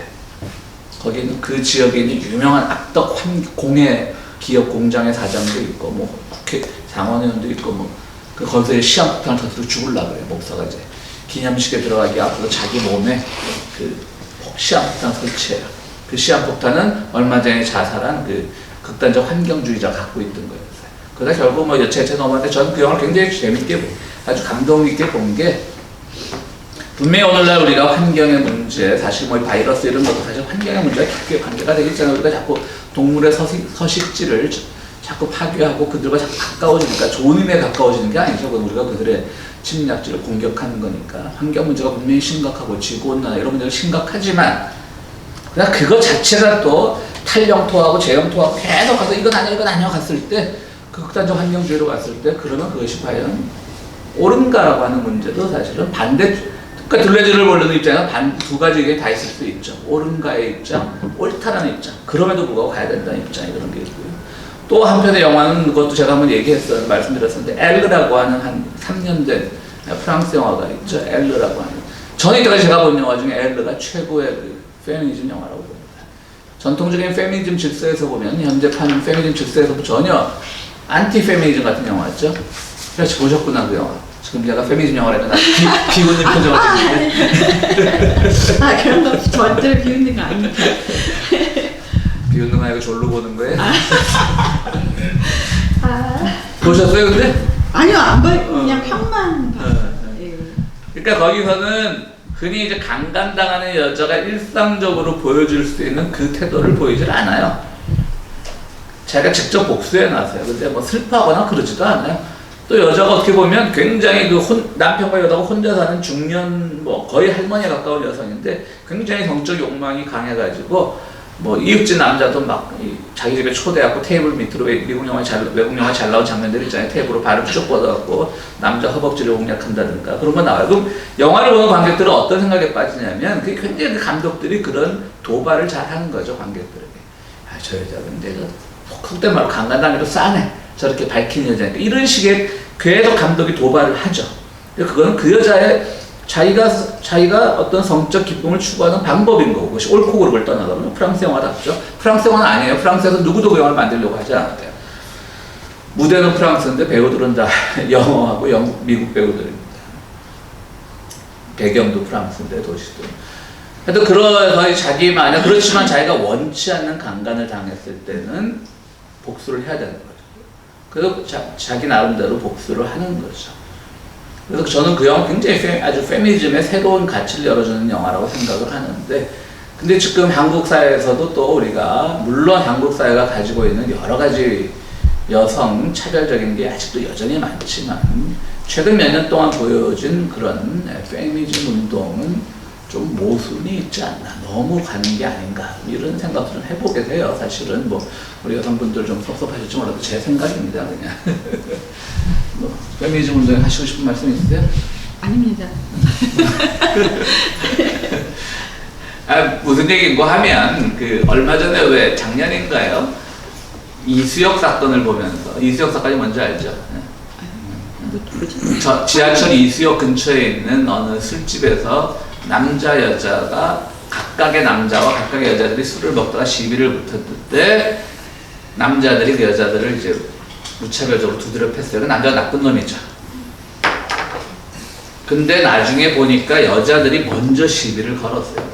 거기는 그 지역에 있는 유명한 악덕 공예 기업 공장의 사장도 있고, 뭐 국회 상원의원도 있고, 뭐 거기서 시한폭탄을 터뜨려 죽으려고 해요. 목사가 이제 기념식에 들어가기 앞서서 자기 몸에 그 시한폭탄 설치해요. 그 시한폭탄은 얼마 전에 자살한 그 극단적 환경주의자가 갖고 있던 거예요. 그러다 결국 뭐 여체체 넘어갔는데 저는 그 영화를 굉장히 재밌게 아주 감동 있게 본 게 분명히 오늘날 우리가 환경의 문제, 사실 뭐 바이러스 이런 것도 사실 환경의 문제가 깊게 관계가 되겠잖아요. 우리가 자꾸 동물의 서식지를 자꾸 파괴하고 그들과 자꾸 가까워지니까 좋은 의미에 가까워지는 게 아니죠. 우리가 그들의 침략지를 공격하는 거니까 환경 문제가 분명히 심각하고 지구온난화 이런 문제가 심각하지만 그냥 그거 자체가 또 탈영토하고 재영토하고 계속 가서 이건 아니야 갔을 때 그 극단적 환경주의로 갔을 때 그러면 그것이 과연 옳은가라고 하는 문제도 사실은 그러니까 둘레질을 모르는 입장은 두 가지 게 다 있을 수 있죠. 옳은가의 입장, 옳다라는 입장. 그럼에도 불구하고 가야 된다는 입장이 그런 게 있고요. 또 한편의 영화는 그것도 제가 한번 얘기했어요. 말씀드렸었는데 엘르라고 하는 한 3년 된 프랑스 영화가 있죠. 엘르라고 하는. 저는 이때까지 제가 본 영화 중에 엘르가 최고의 그 페미니즘 영화라고 봅니다. 전통적인 페미니즘 질서에서 보면 현재 파는 페미니즘 질서에서 전혀 안티 페미니즘 같은 영화였죠. 그래서 보셨구나 그 영화. 지금 제가 페미니즘 영화를 했는데 비웃는 표정을 찍는데 아 그런 거 절대로 비웃는 거 아닙니다. 비웃는 거 아니고 졸로 보는 거예요? 보셨어요 근데? 아니요 안 봐요. 그냥 평만 봐요. 그러니까 거기서는 흔히 이제 강간당하는 여자가 일상적으로 보여줄 수 있는 그 태도를 보이질 않아요. 자기가 직접 복수해 놨어요. 근데 뭐 슬퍼하거나 그러지도 않아요. 또 여자가 어떻게 보면 굉장히 남편과 여자가 혼자 사는 중년, 뭐 거의 할머니에 가까운 여성인데 굉장히 성적 욕망이 강해가지고 뭐 이웃집 남자도 막 자기 집에 초대하고 테이블 밑으로 외국 영화 잘 나온 장면들 있잖아요. 테이블로 발을 쭉 뻗어갖고 남자 허벅지를 공략한다든가 그런 거 나와요. 그럼 영화를 보는 관객들은 어떤 생각에 빠지냐면 그게 굉장히 그 감독들이 그런 도발을 잘 하는 거죠. 관객들에게. 아, 저 여자 근데 속된 말로 강간당해도 싸네. 저렇게 밝힌 여자니까 이런 식의 계속 감독이 도발을 하죠. 그거는 그 여자의 자기가 어떤 성적 기쁨을 추구하는 방법인 거고 그것이 옳고 그름을 떠나서 프랑스 영화답죠. 프랑스 영화는 아니에요. 프랑스에서 누구도 그 영화를 만들려고 하지 않았대요. 무대는 프랑스인데 배우들은 다 영어하고 미국 배우들입니다. 배경도 프랑스인데 도시도. 하여튼 그래서 자기 만약 그렇지만 자기가 원치 않는 강간을 당했을 때는 복수를 해야 되는 거죠. 그래서 자기 나름대로 복수를 하는 거죠. 그래서 저는 그 영화 굉장히 아주 페미니즘의 새로운 가치를 열어주는 영화라고 생각을 하는데 근데 지금 한국 사회에서도 또 우리가 물론 한국 사회가 가지고 있는 여러 가지 여성 차별적인 게 아직도 여전히 많지만 최근 몇 년 동안 보여진 그런 페미니즘 운동은 좀 모순이 있지 않나 너무 가는 게 아닌가 이런 생각들은 해보게 돼요. 사실은 뭐 우리 여성분들 좀 섭섭하실지 몰라도 제 생각입니다. 그냥 뭐 페미니즘 운동에 하시고 싶은 말씀 있으세요? 아닙니다. 무슨 얘기인고 하면 그 얼마 전에 왜 작년인가요? 이수역 사건을 보면서 이수역 사건이 뭔지 알죠? 지하철 이수역 근처에 있는 어느 술집에서 남자 여자가 각각의 남자와 각각의 여자들이 술을 먹다가 시비를 붙었는데 남자들이 그 여자들을 이제 무차별적으로 두드려 팼어요. 그 남자가 나쁜 놈이죠. 근데 나중에 보니까 여자들이 먼저 시비를 걸었어요.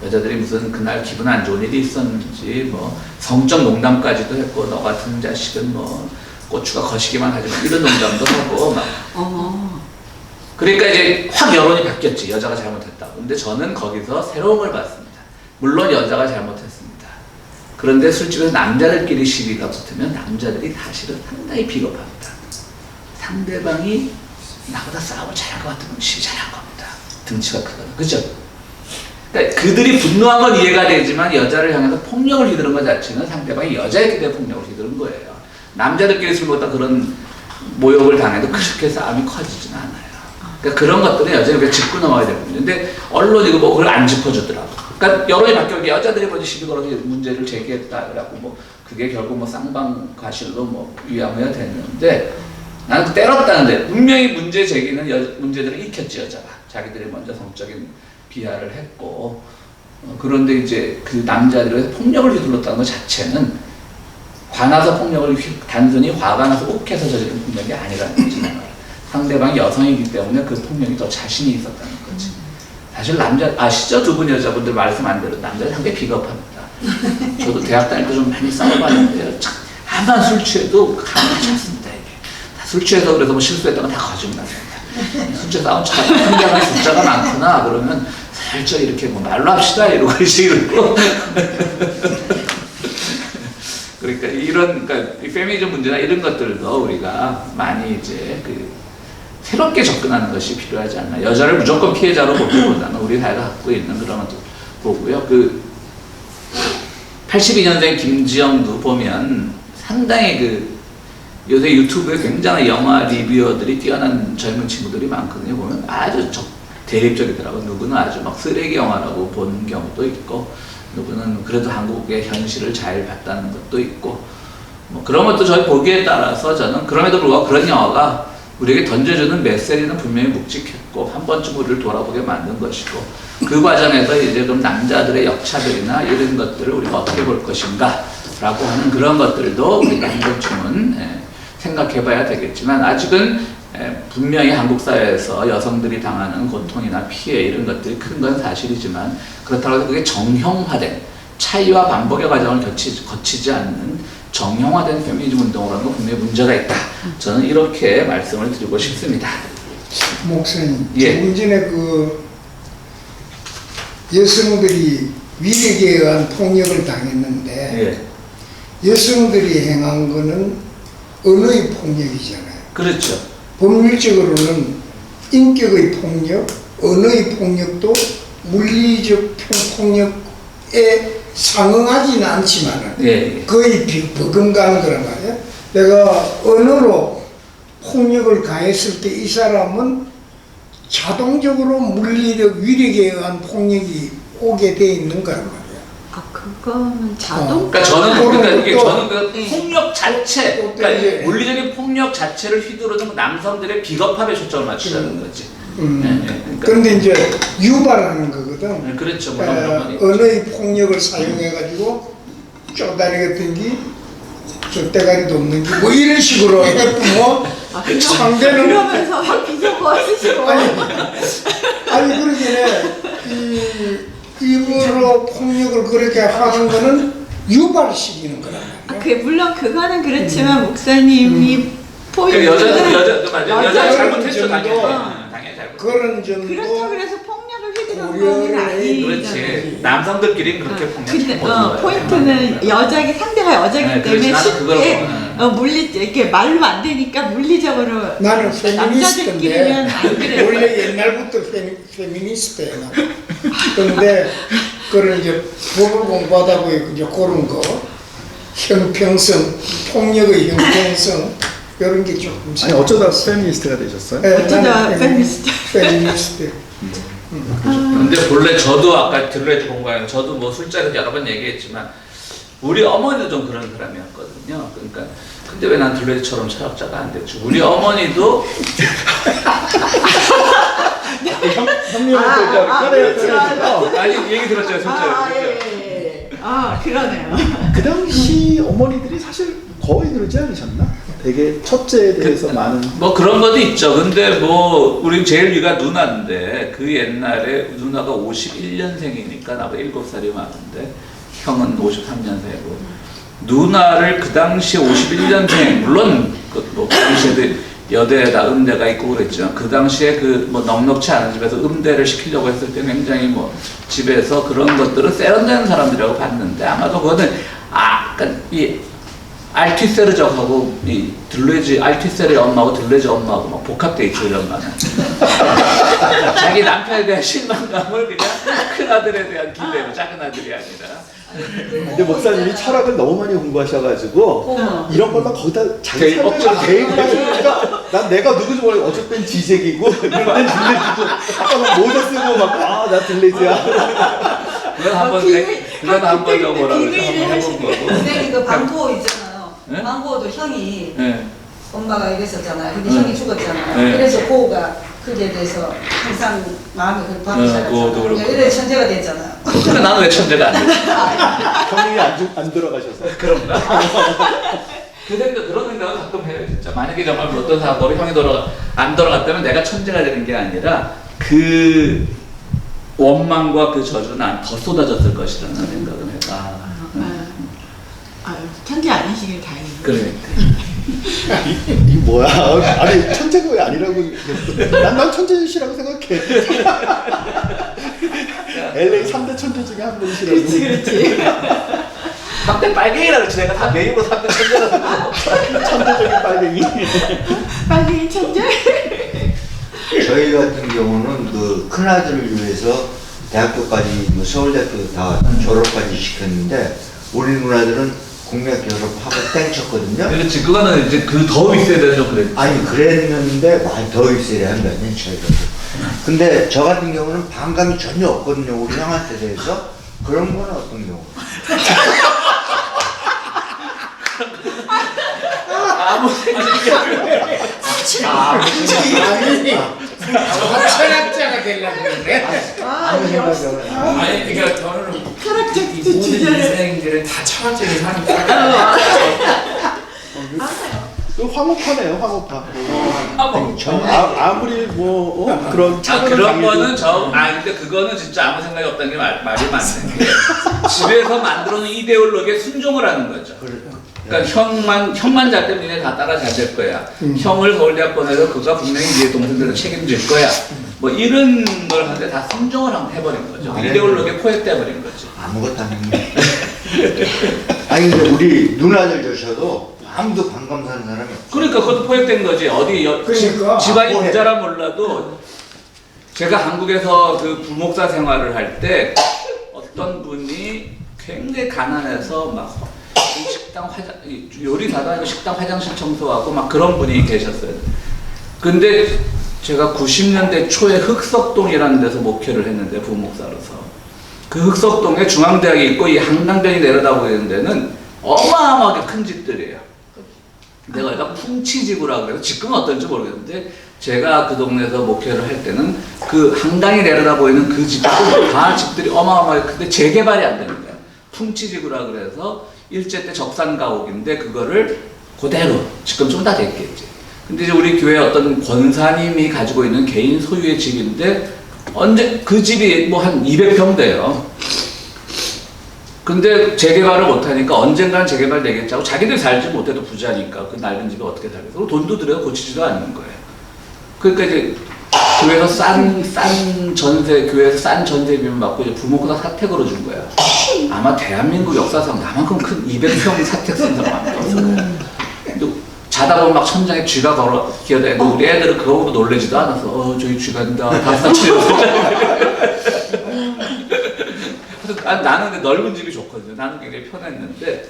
여자들이 무슨 그날 기분 안 좋은 일이 있었는지 뭐 성적 농담까지도 했고 너 같은 자식은 뭐 고추가 거시기만 하지 마 이런 농담도 하고 막. 그러니까 이제 확 여론이 바뀌었지. 여자가 잘못했다고. 근데 저는 거기서 새로운 걸 봤습니다. 물론 여자가 잘못했습니다. 그런데 술집에서 남자들끼리 시비가 붙으면 남자들이 사실은 상당히 비겁합니다. 상대방이 나보다 싸움을 잘할 것 같으면 시비 잘할 겁니다. 등치가 크거나. 그죠? 그러니까 그들이 분노한 건 이해가 되지만 여자를 향해서 폭력을 휘두른 것 자체는 상대방이 여자였기 때문에 폭력을 휘두른 거예요. 남자들끼리 술 먹다 그런 모욕을 당해도 그렇게 싸움이 커지지는 않아요. 그러니까 그런 것들은 여자를 짚고 넘어가야 되거든요. 근데 언론이 뭐 그걸 안 짚어주더라고. 그러니까 여론이 바뀌어 여자들이 먼저 시비 걸어서 문제를 제기했다 그래갖고 뭐 그게 결국 뭐 쌍방과실로 뭐 위안해야 됐는데 나는 때렸다는데 분명히 문제 제기는 문제들을 익혔지 여자가. 자기들이 먼저 성적인 비하를 했고 그런데 이제 그 남자들의 폭력을 휘둘렀다는 것 자체는 화나서 폭력을 단순히 화가 나서 욱해서 저지른 폭력이 아니라는 거지. 상대방이 여성이기 때문에 그 폭력이 더 자신이 있었다는 거지. 사실 남자 아시죠? 두 분 여자분들 말씀 안 들은 남자 상당히 비겁합니다. 저도 대학 다닐 때 좀 많이 싸워봤는데요. 한번 술 취해도 가만하지 않습니다. 이게 다 술 취해서 그래서 뭐 실수했다가 다 거짓말입니다. 술 취해 싸운 척 상대방이 숫자가 많구나 그러면 살짝 이렇게 뭐 말로 합시다 이러고 이러고 그러니까 그러니까 이 페미니즘 문제나 이런 것들도 우리가 많이 이제 새롭게 접근하는 것이 필요하지 않나. 여자를 무조건 피해자로 보기보다는 우리 사회가 갖고 있는 그런 것도 보고요. 82년생 김지영도 보면 상당히 요새 유튜브에 굉장히 영화 리뷰어들이 뛰어난 젊은 친구들이 많거든요. 보면 아주 대립적이더라고요. 누구는 아주 막 쓰레기 영화라고 본 경우도 있고, 누구는 그래도 한국의 현실을 잘 봤다는 것도 있고, 뭐 그런 것도 저희 보기에 따라서 저는 그럼에도 불구하고 그런 영화가 우리에게 던져주는 메시지는 분명히 묵직했고 한 번쯤 우리를 돌아보게 만든 것이고 그 과정에서 이제 그럼 남자들의 역차별이나 이런 것들을 우리가 어떻게 볼 것인가 라고 하는 그런 것들도 우리가 한 번쯤은 생각해 봐야 되겠지만 아직은 분명히 한국 사회에서 여성들이 당하는 고통이나 피해 이런 것들이 큰 건 사실이지만 그렇다고 해서 그게 정형화된 차이와 반복의 과정을 거치지 않는 정형화된 페미니즘 운동을 하는 건 분명히 문제가 있다. 저는 이렇게 말씀을 드리고 싶습니다. 목사님, 예. 조금 전에 여성들이 위력에 의한 폭력을 당했는데 여성들이 행한 거는 언어의 폭력이잖아요. 그렇죠. 법률적으로는 인격의 폭력, 언어의 폭력도 물리적 폭력에 상응하지는 않지만은 거의 버금가는 거란 말이야. 내가 언어로 폭력을 가했을 때 이 사람은 자동적으로 물리적 위력에 의한 폭력이 오게 돼 있는 거란 말이야. 아, 그거는 자동? 그러니까 저는 이게 저는 그 네. 폭력 자체, 그러니까 네. 물리적인 폭력 자체를 휘두르는 남성들의 비겁함에 초점을 맞추자는 거지. 그러니까. 그런데 이제 유발하는 거거든. 그렇죠. 뭐 그런 건 있죠. 언어의 폭력을 사용해가지고 쪼다리 같은 게 젖대가리도 없는 게 뭐 이런 식으로 해도 상대는 그러면서 비속어 쓰시고 아니 그러기에 입으로 폭력을 그렇게 하는 거는 유발시키는 거란 말이야. 물론 그거는 그렇지만 목사님이 포인트는 여자 잘못했죠. 당연히. 정도. 당연히 잘못. 그런 점도 그렇다고 그래서 폭력을 휘두르는 건 고려를 아니잖아요. 그렇지. 남성들끼리는 그렇게 폭력. 근데 포인트는 여자기 상대가 여자기 때문에 쉽게 이렇게 말로 안 되니까 물리적으로 나는 남자들끼리는 페미니스트인데 안 그래요. 원래 옛날부터 페미니스트예요. 그런데 그런 이제 법을 공부하다 보니 이제 그런 거 형평성, 폭력의 형평성 이런 게 조금 아니 어쩌다 페미니스트가 되셨어요? 네, 어쩌다 나는 페미니스트. 근데 본래 저도 아까 들레즈 공부하는 저도 뭐 술자리에서 여러 번 얘기했지만 우리 어머니도 좀 그런 사람이었거든요. 그러니까 근데 왜 난 들레즈처럼 철학자가 안 됐죠? 우리 어머니도 형님은 또 꺼내서 아니 얘기 들었잖아요 술자리. 그러네요. 그 당시 어머니들이 사실 거의 그러지 않으셨나? 되게 첫째에 대해서 많은 뭐 그런 것도 있죠. 근데 뭐 우리 제일 위가 누나인데 그 옛날에 누나가 51년생이니까 나보다 7살이 많은데 형은 53년생이고 누나를 그 당시 51년생 물론 뭐 그 당시에도 여대에다 음대가 있고 그랬지만 그 당시에 그 뭐 넉넉치 않은 집에서 음대를 시키려고 했을 때 굉장히 뭐 집에서 그런 것들을 세련된 사람들이라고 봤는데 아마도 그거는 약간 이 알티세르족하고 이 들레즈 알티세르의 엄마하고 들레즈 엄마하고 막 복합돼 있죠 이런 거는. 자기 남편에 대한 실망감을 그냥 큰 아들에 대한 기대로 작은 아들이 아니라. 근데 목사님이 철학을 너무 많이 공부하셔가지고 이런 걸만 거기다 자기 대입 설명을 억지로 대입을 하시니까 난 내가 누군지 모르고 어쩔 땐 지색이고 어쩔 땐 들레지고 아까 막 모자 쓰고 막 나 들레지야. 그건 한번 그건 한번 저거라 한번 해본 거고. 선생님 그 방포 있잖아요. 네? 방포도 형이 네. 엄마가 이랬었잖아요. 근데 형이 죽었잖아요. 네. 그래서 고우가 그에 대해서 항상 마음이 그렇게 그것도 그렇고. 이래 천재가 됐잖아요. 근데 나는 왜 천재가 안 돼? 형님이 안 들어가셔서. 그런가? 그런 생각을 가끔 해요 진짜. 만약에 정말 어떤 사고로 형이 안 돌아갔다면 내가 천재가 되는 게 아니라 그 원망과 그 저주는 더 쏟아졌을 것이라는 생각을 해요. 천재 아니시길 다행이에요. 그러니까. 이 뭐야? 아니 천재가 왜 아니라고? 난 천재시라고 생각해. LA 3대 천재 중에 한 분이시라고. 그렇지. 3대 빨갱이라 그러지. 내가 다 내 입으로 3대 천재라고. 천재적인 빨갱이. 빨갱이 천재? 저희 같은 경우는 그 큰아들을 위해서 대학교까지 뭐 서울대학교 다 졸업까지 시켰는데 우리 누나들은 공대 졸업하고 땡쳤거든요. 그렇지. 그거는 이제 그 더 있어야 되는 좀 그랬지. 아니 그랬는데 많이 더 있어야 한 몇 년 차이가. 근데 저 같은 경우는 반감이 전혀 없거든요. 우리 형한테 대해서. 그런 건 어떤 경우? 아무 생각이 아니 철학자가 되려고 그러네. 아무 생각이 없어요. 아니 그러니까 저는 철학적 이 모든 주제를. 인생들은 다 철학적인 삶이다. 또 황호파네요, 황호파. 전혀 아무리 뭐 그런 그런 거는 근데 그거는 진짜 아무 생각이 없다는 게 말이 맞는 게 집에서 만들어 놓은 이데올로기에 순종을 하는 거죠. 그러니까 형만 잘 때면 니네 다 따라 잘 될 거야. 형을 서울대학 보내서 그가 분명히 니네 동생들을 책임질 거야. 뭐 이런 걸 하는데 다 순종을 해버린 거죠. 이데올로기에 포획돼버린 거죠. 아무것도 안 했네. 아니 근데 우리 누나들 저셔도 아무도 반감 사는 사람이 없어. 그러니까 그것도 포획된 거지. 어디 그러니까. 집안이 뭐해. 부자라 몰라도 제가 한국에서 그 부목사 생활을 할 때 어떤 분이 굉장히 가난해서 막 식당 요리사도 아니고 식당 화장실 청소하고 막 그런 분이 계셨어요. 근데 제가 90년대 초에 흑석동이라는 데서 목회를 했는데 부목사로서 그 흑석동에 중앙대학이 있고 이 한강변이 내려다보고 있는 데는 어마어마하게 큰 집들이에요. 내가 여기가 풍치지구라고 그래서 지금은 어떤지 모르겠는데 제가 그 동네에서 목회를 할 때는 그 한강이 내려다 보이는 그 집들은 다 집들이 어마어마하게 큰데 재개발이 안 되는 거야. 풍치지구라 그래서 일제 때 적산가옥인데 그거를 그대로 지금 좀 다 됐겠지. 근데 이제 우리 교회 어떤 권사님이 가지고 있는 개인 소유의 집인데 언제 그 집이 뭐 한 200평 돼요. 근데 재개발을 못하니까 언젠간 재개발 되겠지 하고 자기들 살지 못해도 부자니까 그 낡은 집에 어떻게 살겠어. 돈도 들여서 고치지도 않는 거예요. 그러니까 이제 교회에서 싼 전세비만 받고 이제 부모가 사택 걸어준 거야. 아마 대한민국 역사상 나만큼 큰 200평 사택 쓴 사람 안 없어요. 자다 보면 막 천장에 쥐가 기어다니고 우리 애들은 그거 보고 놀래지도 않았어. 저기 쥐가 있다. 다 사치려서. 나는 근데 넓은 집이 좋거든요. 나는 굉장히 편했는데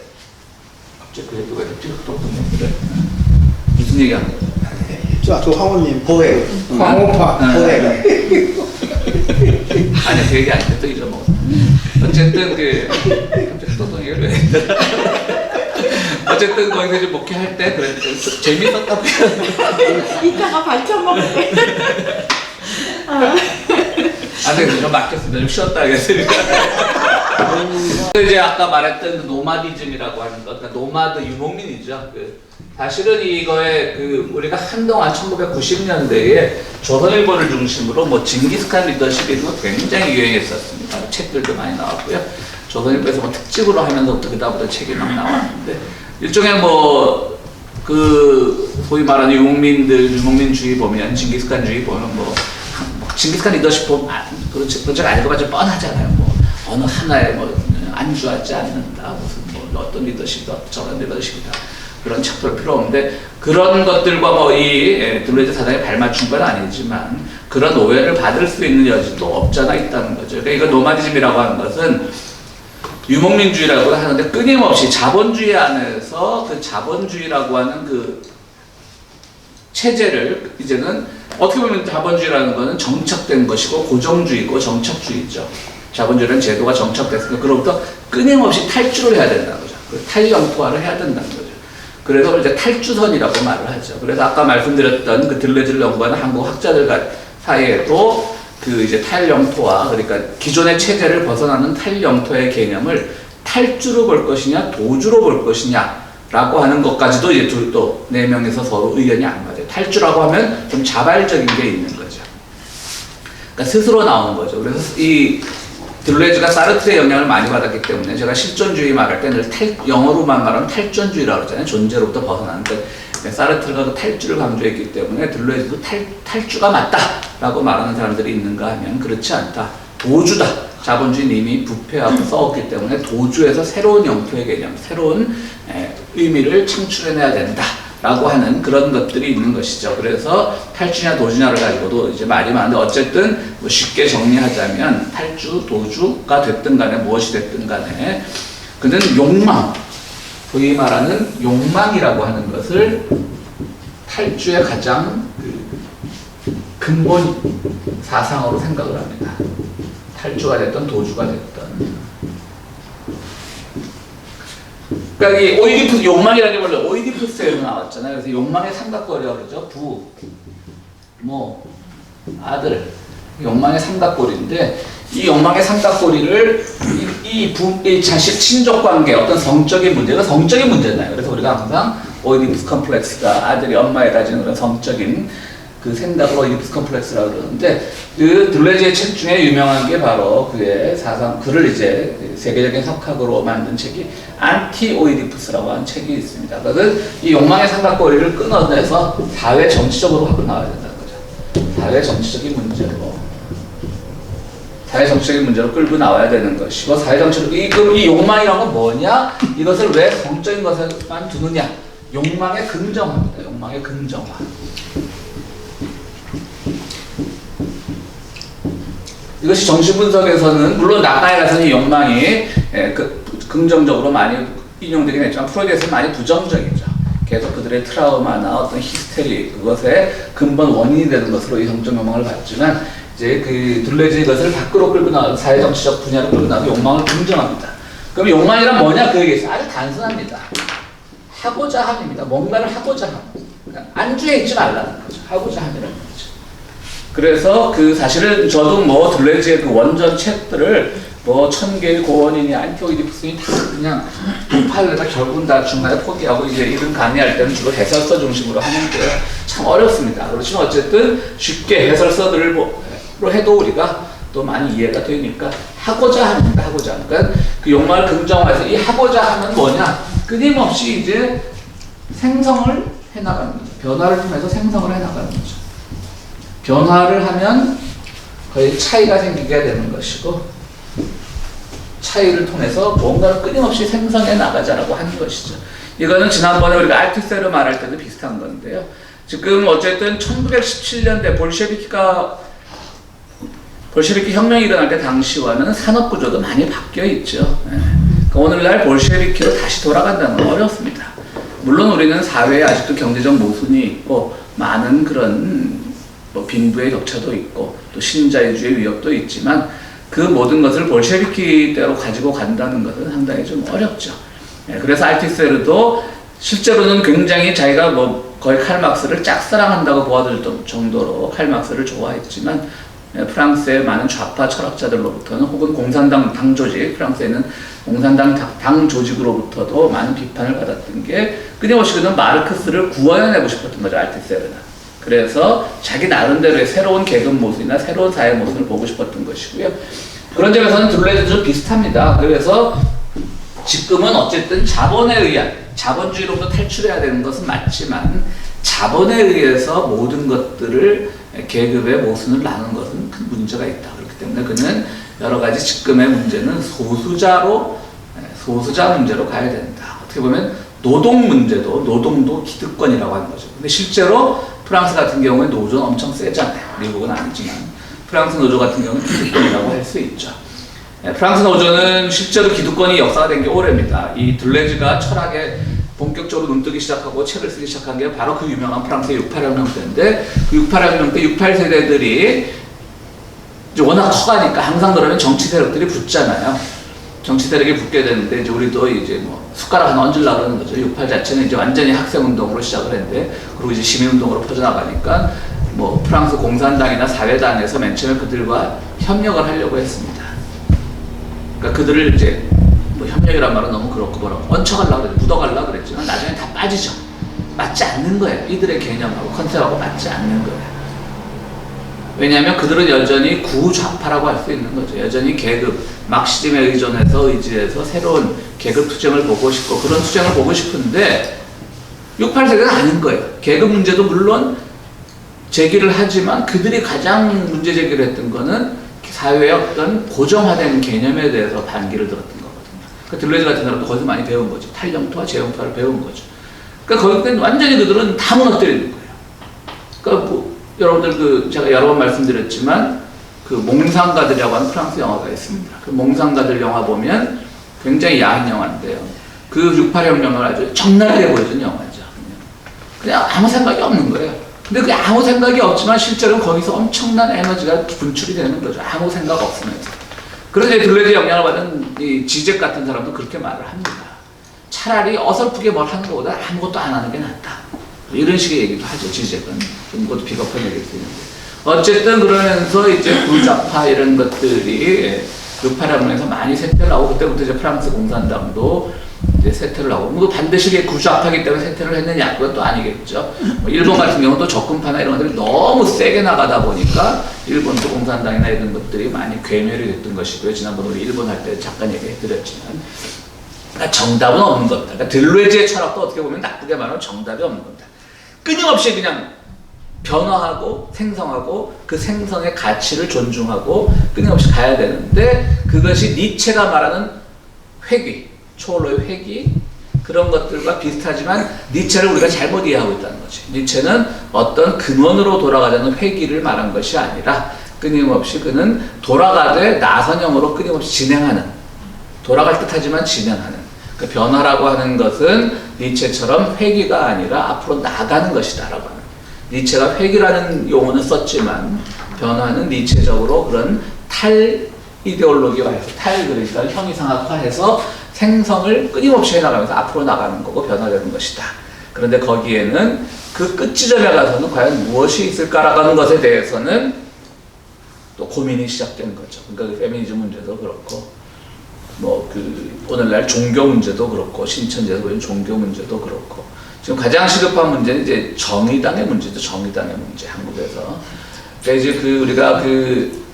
갑자기 그 얘기가 찌릿떡떡 무슨 얘기 하는 거야? 저 황호님 포획. 황호파. 포획. 아니 그 얘기 아닌데 또 잊어먹었어. 어쨌든 갑자기 떡떡 얘기를 왜 했더라. 어쨌든 거기서 이제 목회할 때 그래 재밌었다고. 이따가 반찬 먹을 때. 근데 좀 맡겼습니다. 좀 쉬었다 하겠습니다. 이제 아까 말했던 그 노마디즘이라고 하는 것, 그러니까 노마드 유목민이죠. 사실은 이거에 우리가 한동안 1990년대에 조선일보를 중심으로 뭐 징기스칸 리더십이 굉장히 유행했었습니다. 책들도 많이 나왔고요. 조선일보에서 뭐 특집으로 하면서부터 그다음부터 책이 막 나왔는데 일종의 뭐 소위 말하는 유목민주의 보면 징기스칸주의 보면 뭐 징기스칸 리더십 보면 그런 책 알고 봐도 뻔하잖아요. 뭐 어느 하나에 뭐 안주하지 않는다 무슨 뭐 어떤 리더십이다, 저런 리더십이다. 그런 책도 필요 없는데 그런 것들과 뭐이 둘레즈 사상에 발맞춘 건 아니지만 그런 오해를 받을 수 있는 여지도 없잖아 있다는 거죠. 그러니까 이거 노마디즘이라고 하는 것은 유목민주의라고 하는데 끊임없이 자본주의 안에서 그 자본주의라고 하는 그 체제를 이제는 어떻게 보면 자본주의라는 것은 정착된 것이고 고정주의고 정착주의죠. 자본주의라는 제도가 정착됐으니까 그로부터 끊임없이 탈주를 해야 된다는 거죠. 탈영토화를 해야 된다는 거죠. 그래서 이제 탈주선이라고 말을 하죠. 그래서 아까 말씀드렸던 그 들레즈를 연구하는 한국 학자들 사이에도 그 이제 탈영토화, 그러니까 기존의 체제를 벗어나는 탈영토의 개념을 탈주로 볼 것이냐, 도주로 볼 것이냐라고 하는 것까지도 이제 또 네 명에서 서로 의견이 안 맞아요. 탈주라고 하면 좀 자발적인 게 있는 거죠. 그러니까 스스로 나오는 거죠. 그래서 이 들레즈가 사르트르의 영향을 많이 받았기 때문에 제가 실존주의 말할 때는 영어로만 말하면 탈존주의라고 그러잖아요. 존재로부터 벗어나는 것. 사르트르가 그 탈주를 강조했기 때문에 들레즈도 탈주가 맞다라고 말하는 사람들이 있는가 하면 그렇지 않다. 도주다. 자본주의는 이미 부패하고 썩었기 때문에 도주에서 새로운 영토의 개념, 새로운 의미를 창출해내야 된다라고 하는 그런 것들이 있는 것이죠. 그래서 탈주냐 도주냐를 가지고도 이제 말이 많은데 어쨌든 뭐 쉽게 정리하자면 탈주, 도주가 됐든 간에 무엇이 됐든 간에 그는 욕망, 소위 말하는 욕망이라고 하는 것을 탈주의 가장 근본 사상으로 생각을 합니다. 탈주가 됐던 도주가 됐던. 그러니까 이 오이디푸스, 욕망이라는 게 원래 오이디푸스에서 나왔잖아요. 그래서 욕망의 삼각거리라고 그러죠. 부, 모, 아들. 욕망의 삼각고리인데 이 욕망의 삼각고리를 이 자식 친족 관계 어떤 성적인 문제가 성적인 문제잖아요. 그래서 우리가 항상 오이디푸스 컴플렉스가 아들이 엄마에 가지는 그런 성적인 그 생각을 오이디푸스 컴플렉스라고 그러는데 그 들레즈의 책 중에 유명한 게 바로 그의 사상 글을 이제 세계적인 석학으로 만든 책이 안티 오이디푸스라고 하는 책이 있습니다. 그것은 이 욕망의 삼각고리를 끊어내서 사회 정치적으로 갖고 나와야 된다는 거죠. 사회 정치적인 문제로. 사회 정치적인 문제로 끌고 나와야 되는 것이고 사회 정치로 그럼 이 욕망이라는 건 뭐냐? 이것을 왜 성적인 것에만 두느냐? 욕망의 긍정화입니다. 욕망의 긍정화. 이것이 정신분석에서는 물론 낙관에 가서는 이 욕망이 긍정적으로 많이 인용되긴 했지만 프로이드에서는 많이 부정적이죠. 계속 그들의 트라우마나 어떤 히스테리 그것의 근본 원인이 되는 것으로 이 성적 욕망을 봤지만 이제 그 들레즈의 것을 밖으로 끌고 나와서 사회정치적 분야로 끌고 나와서 욕망을 긍정합니다. 그럼 욕망이란 뭐냐? 그 얘기죠. 아주 단순합니다. 하고자 함입니다. 뭔가를 하고자 함. 그러니까 안주해 있지 말라는 거죠. 하고자 함이라는 거죠. 그래서 그 사실은 저도 뭐 들레즈의 그 원전 책들을 뭐 1000개의 고원이니 안티오이디푸스니 다 그냥 독파하려다 결국은 다 중간에 포기하고 이제 이런 강의할 때는 주로 해설서 중심으로 하는데 참 어렵습니다. 그렇지만 어쨌든 쉽게 해설서들로 해도 우리가 또 많이 이해가 되니까 하고자 합니다. 하고자 하는 그러니까 그 욕망을 긍정화해서 이 하고자 하면 뭐냐? 끊임없이 이제 생성을 해나가는 거죠. 변화를 통해서 생성을 해나가는 거죠. 변화를 하면 거의 차이가 생기게 되는 것이고 차이를 통해서 뭔가를 끊임없이 생성해 나가자라고 하는 것이죠. 이거는 지난번에 우리가 알투세르 말할 때도 비슷한 건데요. 지금 어쨌든 1917년대 볼셰비키 혁명이 일어날 때 당시와는 산업 구조도 많이 바뀌어 있죠. 그러니까 오늘날 볼셰비키로 다시 돌아간다는 건 어렵습니다. 물론 우리는 사회에 아직도 경제적 모순이 있고 많은 그런 빈부의 격차도 있고 또 신자유주의 위협도 있지만 그 모든 것을 볼셰비키 때로 가지고 간다는 것은 상당히 좀 어렵죠. 그래서 알투세르도 실제로는 굉장히 자기가 뭐 거의 칼막스를 짝사랑한다고 보아들 정도로 칼막스를 좋아했지만 프랑스의 많은 좌파 철학자들로부터는 혹은 공산당 당 조직, 프랑스에 있는 공산당 당 조직으로부터도 많은 비판을 받았던 게 끊임없이 그는 마르크스를 구원해내고 싶었던 거죠. 알투세르는. 그래서 자기 나름대로의 새로운 계급 모순이나 새로운 사회 모순을 보고 싶었던 것이고요. 그런 점에서는 둘레도 좀 비슷합니다. 그래서 지금은 어쨌든 자본에 의한 자본주의로부터 탈출해야 되는 것은 맞지만 자본에 의해서 모든 것들을 계급의 모순을 나누는 것은 큰 문제가 있다. 그렇기 때문에 그는 여러 가지 지금의 문제는 소수자 문제로 가야 된다. 어떻게 보면 노동도 기득권이라고 하는 거죠. 근데 실제로 프랑스 같은 경우에 노조는 엄청 세잖아요. 미국은 아니지만 프랑스 노조 같은 경우는 기득권이라고 할 수 있죠. 프랑스 노조는 실제로 기득권이 역사가 된 게 오래입니다. 이 둘레즈가 철학에 본격적으로 눈뜨기 시작하고 책을 쓰기 시작한 게 바로 그 유명한 프랑스의 68혁명 때인데, 그 68혁명 때 68세대들이 워낙 커가니까 항상 그러면 정치 세력들이 붙잖아요. 정치 세력이 붙게 되는데, 이제 우리도 이제 뭐 숟가락 하나 얹으려고 그러는 거죠. 68 자체는 이제 완전히 학생운동으로 시작을 했는데, 그리고 이제 시민운동으로 퍼져나가니까 뭐 프랑스 공산당이나 사회당에서 맨 처음에 그들과 협력을 하려고 했습니다. 그러니까 그들을 이제 뭐 협력이란 말은 너무 그렇고 뭐라고 얹혀가려고 그랬죠. 묻어가려고 그랬지만 나중에 다 빠지죠. 맞지 않는 거예요. 이들의 개념하고 컨셉하고 맞지 않는 거예요. 왜냐하면 그들은 여전히 구좌파라고 할 수 있는 거죠. 여전히 계급, 막시즘에 의지해서 새로운 계급 투쟁을 보고 싶고 그런 투쟁을 보고 싶은데 68세대는 아닌 거예요. 계급 문제도 물론 제기를 하지만 그들이 가장 문제 제기를 했던 거는 사회의 어떤 고정화된 개념에 대해서 반기를 들었던 거거든요. 그 들레즈 같은 사람도 거기서 많이 배운 거죠. 탈영토와 재영토를 배운 거죠. 그러니까 거기는 완전히 그들은 다 무너뜨리는 거예요. 그러니까 뭐 여러분들 제가 여러 번 말씀드렸지만 그 몽상가들이라고 하는 프랑스 영화가 있습니다. 그 몽상가들 영화 보면 굉장히 야한 영화인데요. 그 68혁명을 아주 적나라하게 보여준 영화죠. 그냥 아무 생각이 없는 거예요. 근데 그게 아무 생각이 없지만 실제로는 거기서 엄청난 에너지가 분출이 되는 거죠. 아무 생각 없으면서. 그런데 들레즈 영향을 받은 이 지젝 같은 사람도 그렇게 말을 합니다. 차라리 어설프게 뭘 하는 것보다 아무것도 안 하는 게 낫다. 이런 식의 얘기도 하죠. 지젝은. 좀 그것도 비겁한 얘기일 수 있는데. 어쨌든 그러면서 이제 구좌파 이런 것들이 68혁명에서 많이 쇠퇴를 하고 그때부터 이제 프랑스 공산당도 이제 쇠퇴를 하고 뭐 반드시 구좌파이기 때문에 쇠퇴를 했느냐 그건 또 아니겠죠. 뭐 일본 같은 경우도 적군파나 이런 것들이 너무 세게 나가다 보니까 일본도 공산당이나 이런 것들이 많이 괴멸이 됐던 것이고요. 지난번에 우리 일본 할 때 잠깐 얘기해드렸지만 그러니까 정답은 없는 겁니다. 그러니까 들레즈의 철학도 어떻게 보면 나쁘게 말하면 정답이 없는 겁니다. 끊임없이 그냥 변화하고 생성하고 그 생성의 가치를 존중하고 끊임없이 가야 되는데 그것이 니체가 말하는 회귀, 초월로의 회귀 그런 것들과 비슷하지만 니체를 우리가 잘못 이해하고 있다는 거지. 니체는 어떤 근원으로 돌아가자는 회귀를 말한 것이 아니라 끊임없이 그는 돌아가되 나선형으로 끊임없이 진행하는 돌아갈 듯하지만 진행하는 그 변화라고 하는 것은 니체처럼 회귀가 아니라 앞으로 나가는 것이다 라고 하는 니체가 회귀라는 용어는 썼지만 변화는 니체적으로 그런 탈 이데올로기화해서 그러니까 형이상학화해서 생성을 끊임없이 해나가면서 앞으로 나가는 거고 변화되는 것이다. 그런데 거기에는 그 끝 지점에 가서는 과연 무엇이 있을까라고 하는 것에 대해서는 또 고민이 시작된 거죠. 그러니까 페미니즘 문제도 그렇고 뭐 그 오늘날 종교 문제도 그렇고 신천지에서 보이는 종교 문제도 그렇고 지금 가장 시급한 문제는 이제 정의당의 문제죠. 정의당의 문제 한국에서. 그러니까 이제 그 우리가 그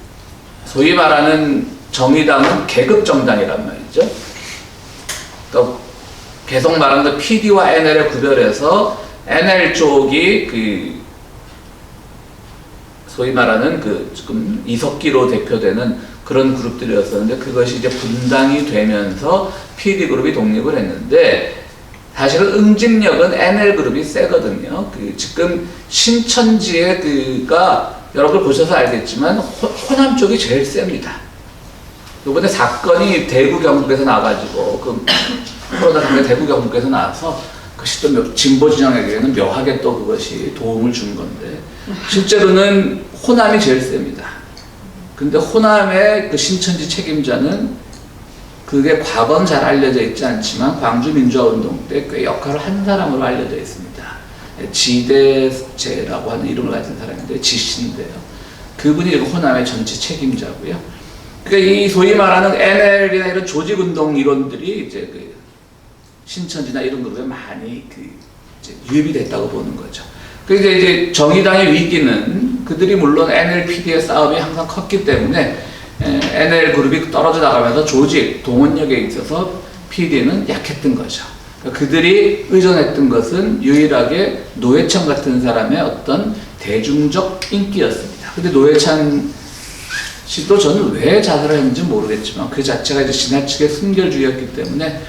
소위 말하는 정의당은 계급 정당이란 말이죠. 그러니까 계속 말하는 PD와 NL을 구별해서 NL 쪽이 그 소위 말하는 그 지금 이석기로 대표되는 그런 그룹들이었었는데 그것이 이제 분당이 되면서 PD 그룹이 독립을 했는데 사실은 응집력은 NL 그룹이 세거든요. 그 지금 신천지의 그가 여러분 보셔서 알겠지만 호남 쪽이 제일 셉니다. 이번에 사건이 대구 경북에서 나가지고 그 코로나 상대 대구 경북에서 나와서 그것이 또 진보 진영에게는 묘하게 또 그것이 도움을 준 건데 실제로는 호남이 제일 셉니다. 근데 호남의 그 신천지 책임자는 그게 과거는 잘 알려져 있지 않지만 광주민주화운동 때 꽤 역할을 한 사람으로 알려져 있습니다. 지대재라고 하는 이름을 가진 사람인데 지씨인데요. 그분이 호남의 전체 책임자고요. 그러니까 이 소위 말하는 NL이나 이런 조직운동 이론들이 이제 그 신천지나 이런 그룹에 많이 그 이제 유입이 됐다고 보는 거죠. 그러니까 이제 정의당의 위기는 그들이 물론 NLPD의 싸움이 항상 컸기 때문에 NL 그룹이 떨어져 나가면서 조직, 동원력에 있어서 PD는 약했던 거죠. 그러니까 그들이 의존했던 것은 유일하게 노회찬 같은 사람의 어떤 대중적 인기였습니다. 근데 노회찬 씨도 저는 왜 자살을 했는지 모르겠지만 그 자체가 이제 지나치게 순결주의였기 때문에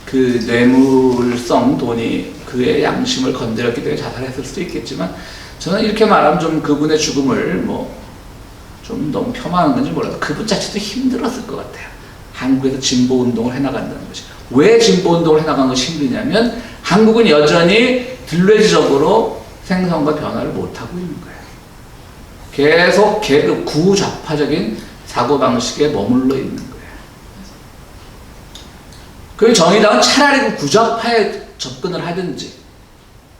그 뇌물성 돈이 그의 양심을 건드렸기 때문에 자살했을 수도 있겠지만 저는 이렇게 말하면 좀 그분의 죽음을 뭐 좀 너무 폄하하는 건지 몰라도 그분 자체도 힘들었을 것 같아요. 한국에서 진보 운동을 해나간다는 것이. 왜 진보 운동을 해나가는 것이 힘드냐면 한국은 여전히 들레지적으로 생성과 변화를 못하고 있는 거예요. 계속 계급 구좌파적인 사고방식에 머물러 있는 거예요. 그 정의당은 차라리 그 구좌파에 접근을 하든지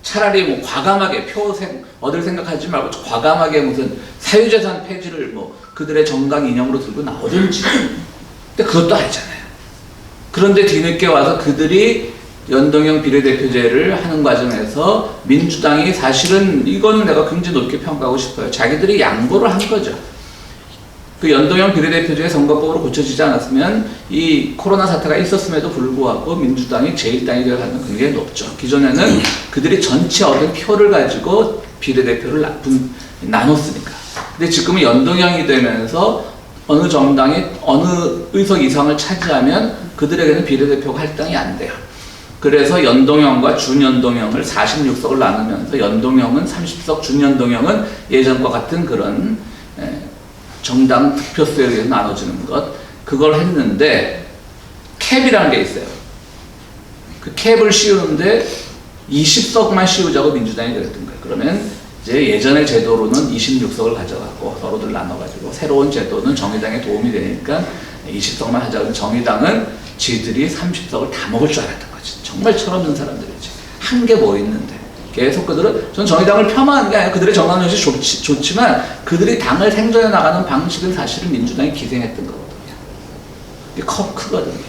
차라리 뭐 과감하게 표 얻을 생각하지 말고 과감하게 무슨 사유재산 폐지를 뭐 그들의 정강 이념으로 들고 나오든지. 근데 그것도 아니잖아요. 그런데 뒤늦게 와서 그들이 연동형 비례대표제를 하는 과정에서 민주당이 사실은 이거는 내가 굉장히 높게 평가하고 싶어요. 자기들이 양보를 한 거죠. 그 연동형 비례대표제 선거법으로 고쳐지지 않았으면 이 코로나 사태가 있었음에도 불구하고 민주당이 제1당이 될 가능성이 굉장히 높죠. 기존에는 그들이 전체 얻은 표를 가지고 비례대표를 나눴으니까. 근데 지금은 연동형이 되면서 어느 정당이 어느 의석 이상을 차지하면 그들에게는 비례대표가 할당이 안 돼요. 그래서 연동형과 준연동형을 46석을 나누면서 연동형은 30석, 준연동형은 예전과 같은 그런 정당 득표수에 의해서 나눠지는 것, 그걸 했는데 캡이라는 게 있어요. 그 캡을 씌우는데 20석만 씌우자고 민주당이 그랬던 거예요. 그러면 이제 예전의 제도로는 26석을 가져가고 서로들 나눠가지고 새로운 제도는 정의당에 도움이 되니까 20석만 하자고 정의당은 지들이 30석을 다 먹을 줄 알았던 거지. 정말 철없는 사람들이지. 한 게 뭐 있는데. 계속 그들은, 전 정의당을 폄하하는 게 아니라 그들의 정당 정신이 좋지만 그들이 당을 생존해 나가는 방식은 사실은 민주당이 기생했던 거거든요. 이게 크거든요.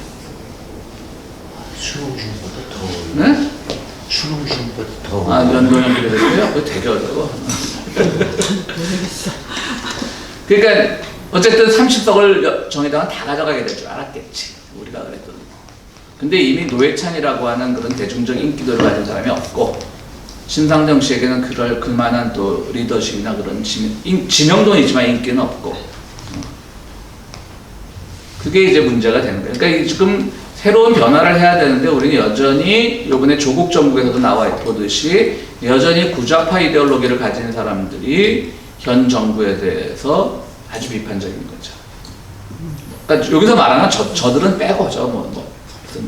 수능중보다 더. 네? 수능중보다 더. 아, 연동형 비례대표요? 그거 되게 어려워. 그러니까 어쨌든 30석을 정의당은 다 가져가게 될 줄 알았겠지. 우리가 그랬던. 근데 이미 노회찬이라고 하는 그런 대중적 인기도를 가진 사람이 없고 신상정 씨에게는 그만한 또 리더십이나 그런 지명도는 있지만 인기는 없고 그게 이제 문제가 되는 거예요. 그러니까 지금 새로운 변화를 해야 되는데 우리는 여전히 이번에 조국 정부에서도 나와 보듯이 여전히 구좌파 이데올로기를 가진 사람들이 현 정부에 대해서 아주 비판적인 거죠. 그러니까 여기서 말하는 저들은 빼고 무슨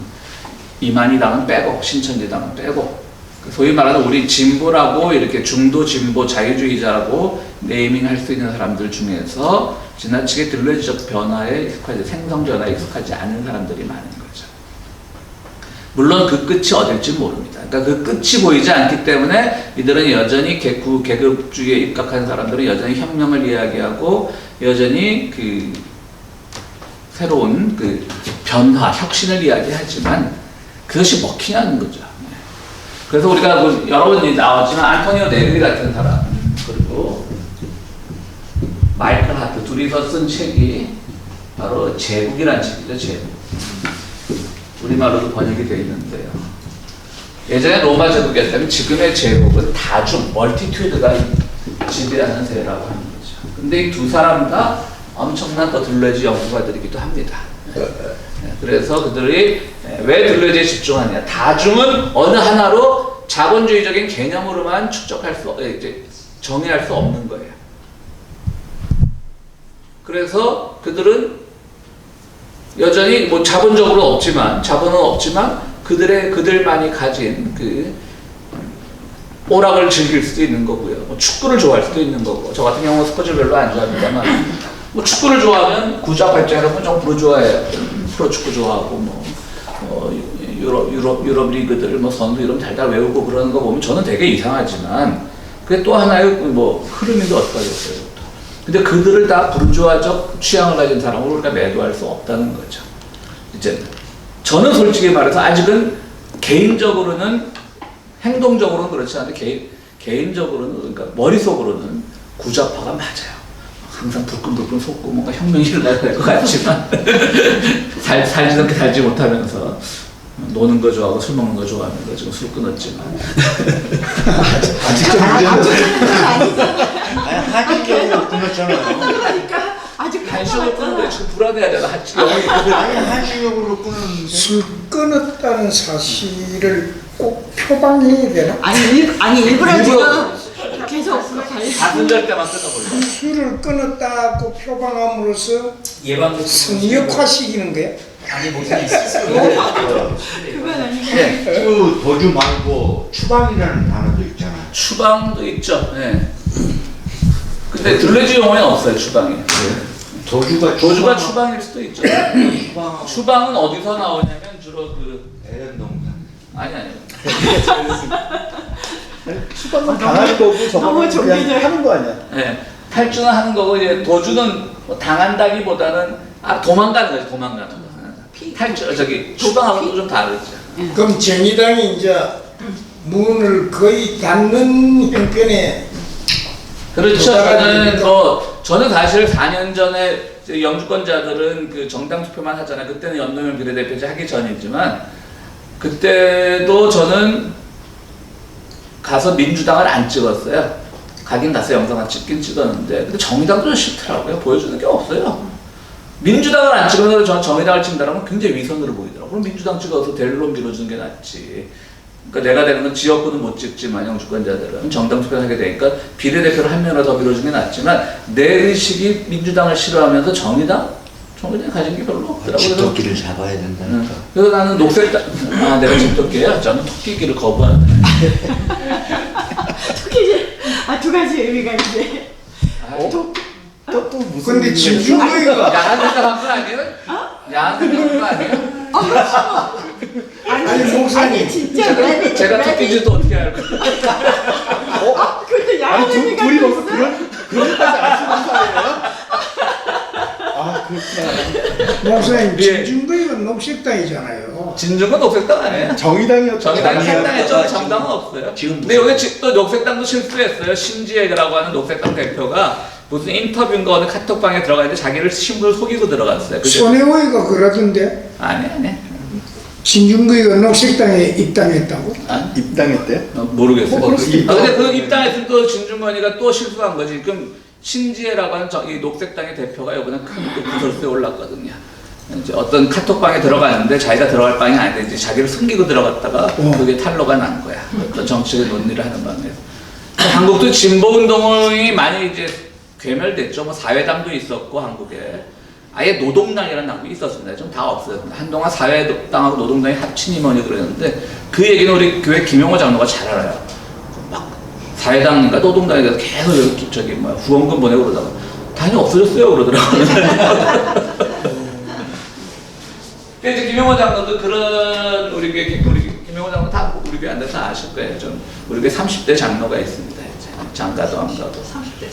이만희당은 빼고 신천지당은 빼고 소위 말하는 우리 진보라고 이렇게 중도 진보 자유주의자라고 네이밍할 수 있는 사람들 중에서 지나치게 들레지적 변화에 익숙하지 생성 변화에 익숙하지 않은 사람들이 많은 거죠. 물론 그 끝이 어딜지 모릅니다. 그러니까 그 끝이 보이지 않기 때문에 이들은 여전히 계급주의에 입각한 사람들은 여전히 혁명을 이야기하고 여전히 그 새로운 그 변화, 혁신을 이야기하지만 그것이 먹히냐는 거죠. 그래서 우리가 여러 번 나왔지만 안토니오 네그리 같은 사람 그리고 마이클 하트 둘이서 쓴 책이 바로 제국이라는 책이죠. 제국. 우리말로도 번역이 되어 있는데요. 예전에 로마 제국이었다면 지금의 제국은 다중, 멀티튜드가 지배하는 세라고 하는 거죠. 근데 이 두 사람 다 엄청난 또 들레지 연구가들이기도 합니다. 그래서 그들이 왜 들레지에 집중하느냐. 다중은 어느 하나로 자본주의적인 개념으로만 정의할 수 없는 거예요. 그래서 그들은 여전히 뭐 자본은 없지만 그들만이 가진 그 오락을 즐길 수도 있는 거고요. 뭐 축구를 좋아할 수도 있는 거고. 저 같은 경우는 스포츠를 별로 안 좋아합니다만 뭐 축구를 좋아하면 구좌파 입장에서 좀 프로좋아해요. 프로축구 좋아하고 유럽 리그들 선수 이름 달달 외우고 그러는 거 보면 저는 되게 이상하지만 그게 또 하나의 뭐 흐름이도 어떡하겠어요. 근데 그들을 다 부르주아적 취향을 가진 사람으로 우리가 매도할 수 없다는 거죠. 이제 저는 솔직히 말해서 아직은 개인적으로는 행동적으로는 그렇지 않은데 개인적으로는 그러니까 머릿속으로는 구좌파가 맞아요. 항상 불끈불끈 솟고 뭔가 혁명이 일어나야 될 것 같지만 살지 못하면서 노는 거 좋아하고 술 먹는 거 좋아하면서 지금 술 끊었지만 아직 좀 문제는 한식적으로 끊었잖아요. 그러니까 아직 한식으로 끊는 거 지금 불안해하잖아. 아니 한식적으로 끊었는데 술 끊 끊었다는 사실을 꼭 표방해야 되나? 아니 일부러 일부러. 지금 계속 그거 달리. 사순절 때만 끊어버려. 술을 끊었다고 표방함으로써 예방도 성역화시키는 거야? 아니 무슨 있을 그건 아니고. 네. 그 도주 말고 추방이라는 단어도 있잖아요. 추방도 있죠. 네. 근데 둘레주 용어는 없어요. 추방이. 도주가 추방일 수도 있죠. 추방은 어디서 나오냐면 주로 그 대련동산. 아니 추방은 당하는 거고 너무 저거는 그냥 정리돼. 하는 거 아니야? 네. 탈주는 하는 거고 이제 도주는 뭐 당한다기보다는 도망가는 거지. 도망가는 거. 탈주 추방하고도 좀 다르죠. 그럼 정의당이 이제 문을 거의 닫는 형편에 그렇죠. 도달하니까. 저는 사실 4년 전에 영주권자들은 그 정당 투표만 하잖아요. 그때는 연동형 비례대표제 하기 전이지만 그때도 저는 가서 민주당을 안 찍었어요. 가긴 갔어요. 영상을 찍긴 찍었는데 근데 정의당도 싫더라고요. 보여주는 게 없어요. 민주당을 안 찍으면 저는 정의당을 찍는다면 굉장히 위선으로 보이더라고요. 그럼 민주당 찍어서 델론 밀어주는 게 낫지. 그러니까 내가 되는 건 지역구는 못 찍지만 영주권자들은 정당 투표를 하게 되니까 비례대표를 한 명이라도 더 밀어주는 게 낫지만 내 의식이 민주당을 싫어하면서 정의당 가진 게 별로 없더라고요. 집토끼를 잡아야 된다니까. 그래서 나는 녹색당 내가 집토끼야. 저는 토끼기를 거부하는. 토끼질 두 가지 의미가 있는데. 또 무슨 근데 진중거이가 야한 생각한 거 아니에요? 야한 생각한 거 아니에요? 아니 목사님 아니 진짜 왜? 제가 토끼질도 어떻게 알고? 근데 아니 야한 의미가 둘이 벌써 있어? 그런까지 아시는 사이예요? 아 그렇구나. 목사님 예. 진중거이가 녹색당이잖아요. 진중은 녹색당 아니에요? 정의당이었죠. 정의당이 상당했죠. 정당은 없어요. 지금 근데 여기 또 녹색당도 실수했어요. 신지혜라고 하는 녹색당 대표가 무슨 인터뷰인가 어느 카톡방에 들어가는데 자기를 신분을 속이고 들어갔어요. 그죠? 손혜원이가 그러던데 아니. 진중거이가 녹색당에 입당했다고? 입당했대요? 모르겠어요. 그럴 수도 있다. 근데 그 입당했을 또 진중권이가 또 실수한 거지. 그럼 신지혜라고 하는 이 녹색당의 대표가 이번에 큰 구설수에 올랐거든요. 이제 어떤 카톡방에 들어가는데 자기가 들어갈 방이 아닌데 이제 자기를 숨기고 들어갔다가 그게 탄로가 난 거야. 어떤 정치적 논의를 하는 방에서. 한국도 진보운동이 많이 이제 괴멸됐죠. 뭐 사회당도 있었고 한국에 아예 노동당이라는 당이 있었습니다. 좀 다 없어졌습니다. 한동안 사회당하고 노동당이 합친이 뭐니 그랬는데 그 얘기는 우리 교회 김용호 장로가 잘 알아요. 막 사회당인가 노동당에 대해서 계속 여기 후원금 보내고 그러다가 당연히 없어졌어요 그러더라고요. 이제 김용호 장로도 그런 우리 김용호 장로 다 우리 교회 안 돼서 다 아실 거예요. 좀 우리 교회 30대 장로가 있습니다. 이제 장가도 안 가도. 30대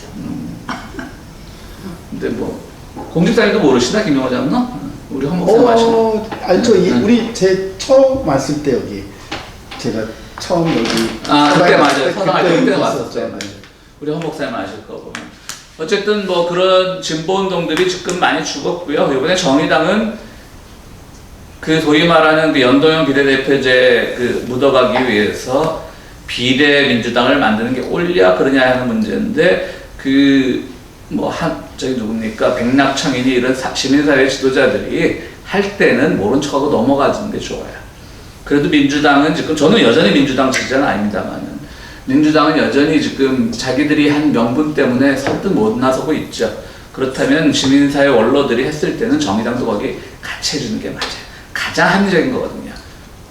근데 뭐 공직사님도 모르시나 김용호 장로? 우리 헌목사님 아시나? 알죠. 우리 제 처음 왔을 때 여기 제가 처음 여기 그때 맞아요. 서당할 때 그때 왔었죠. 왔었죠. 우리 헌목사님 아실 거고. 어쨌든 뭐 그런 진보운동들이 지금 많이 죽었고요. 이번에 정의당은 그 소위 말하는 그 연동형 비례대표제 그 묻어가기 위해서 비례민주당을 만드는 게 옳냐 그러냐 하는 문제인데 저기 누굽니까 백낙청이니 이런 시민사회 지도자들이 할 때는 모른 척하고 넘어가는 게 좋아요. 그래도 민주당은 지금 저는 여전히 민주당 지지자는 아닙니다만은 민주당은 여전히 지금 자기들이 한 명분 때문에 선뜻 못 나서고 있죠. 그렇다면 시민사회 원로들이 했을 때는 정의당도 거기 같이 해주는 게 맞아요. 가장 합리적인 거거든요.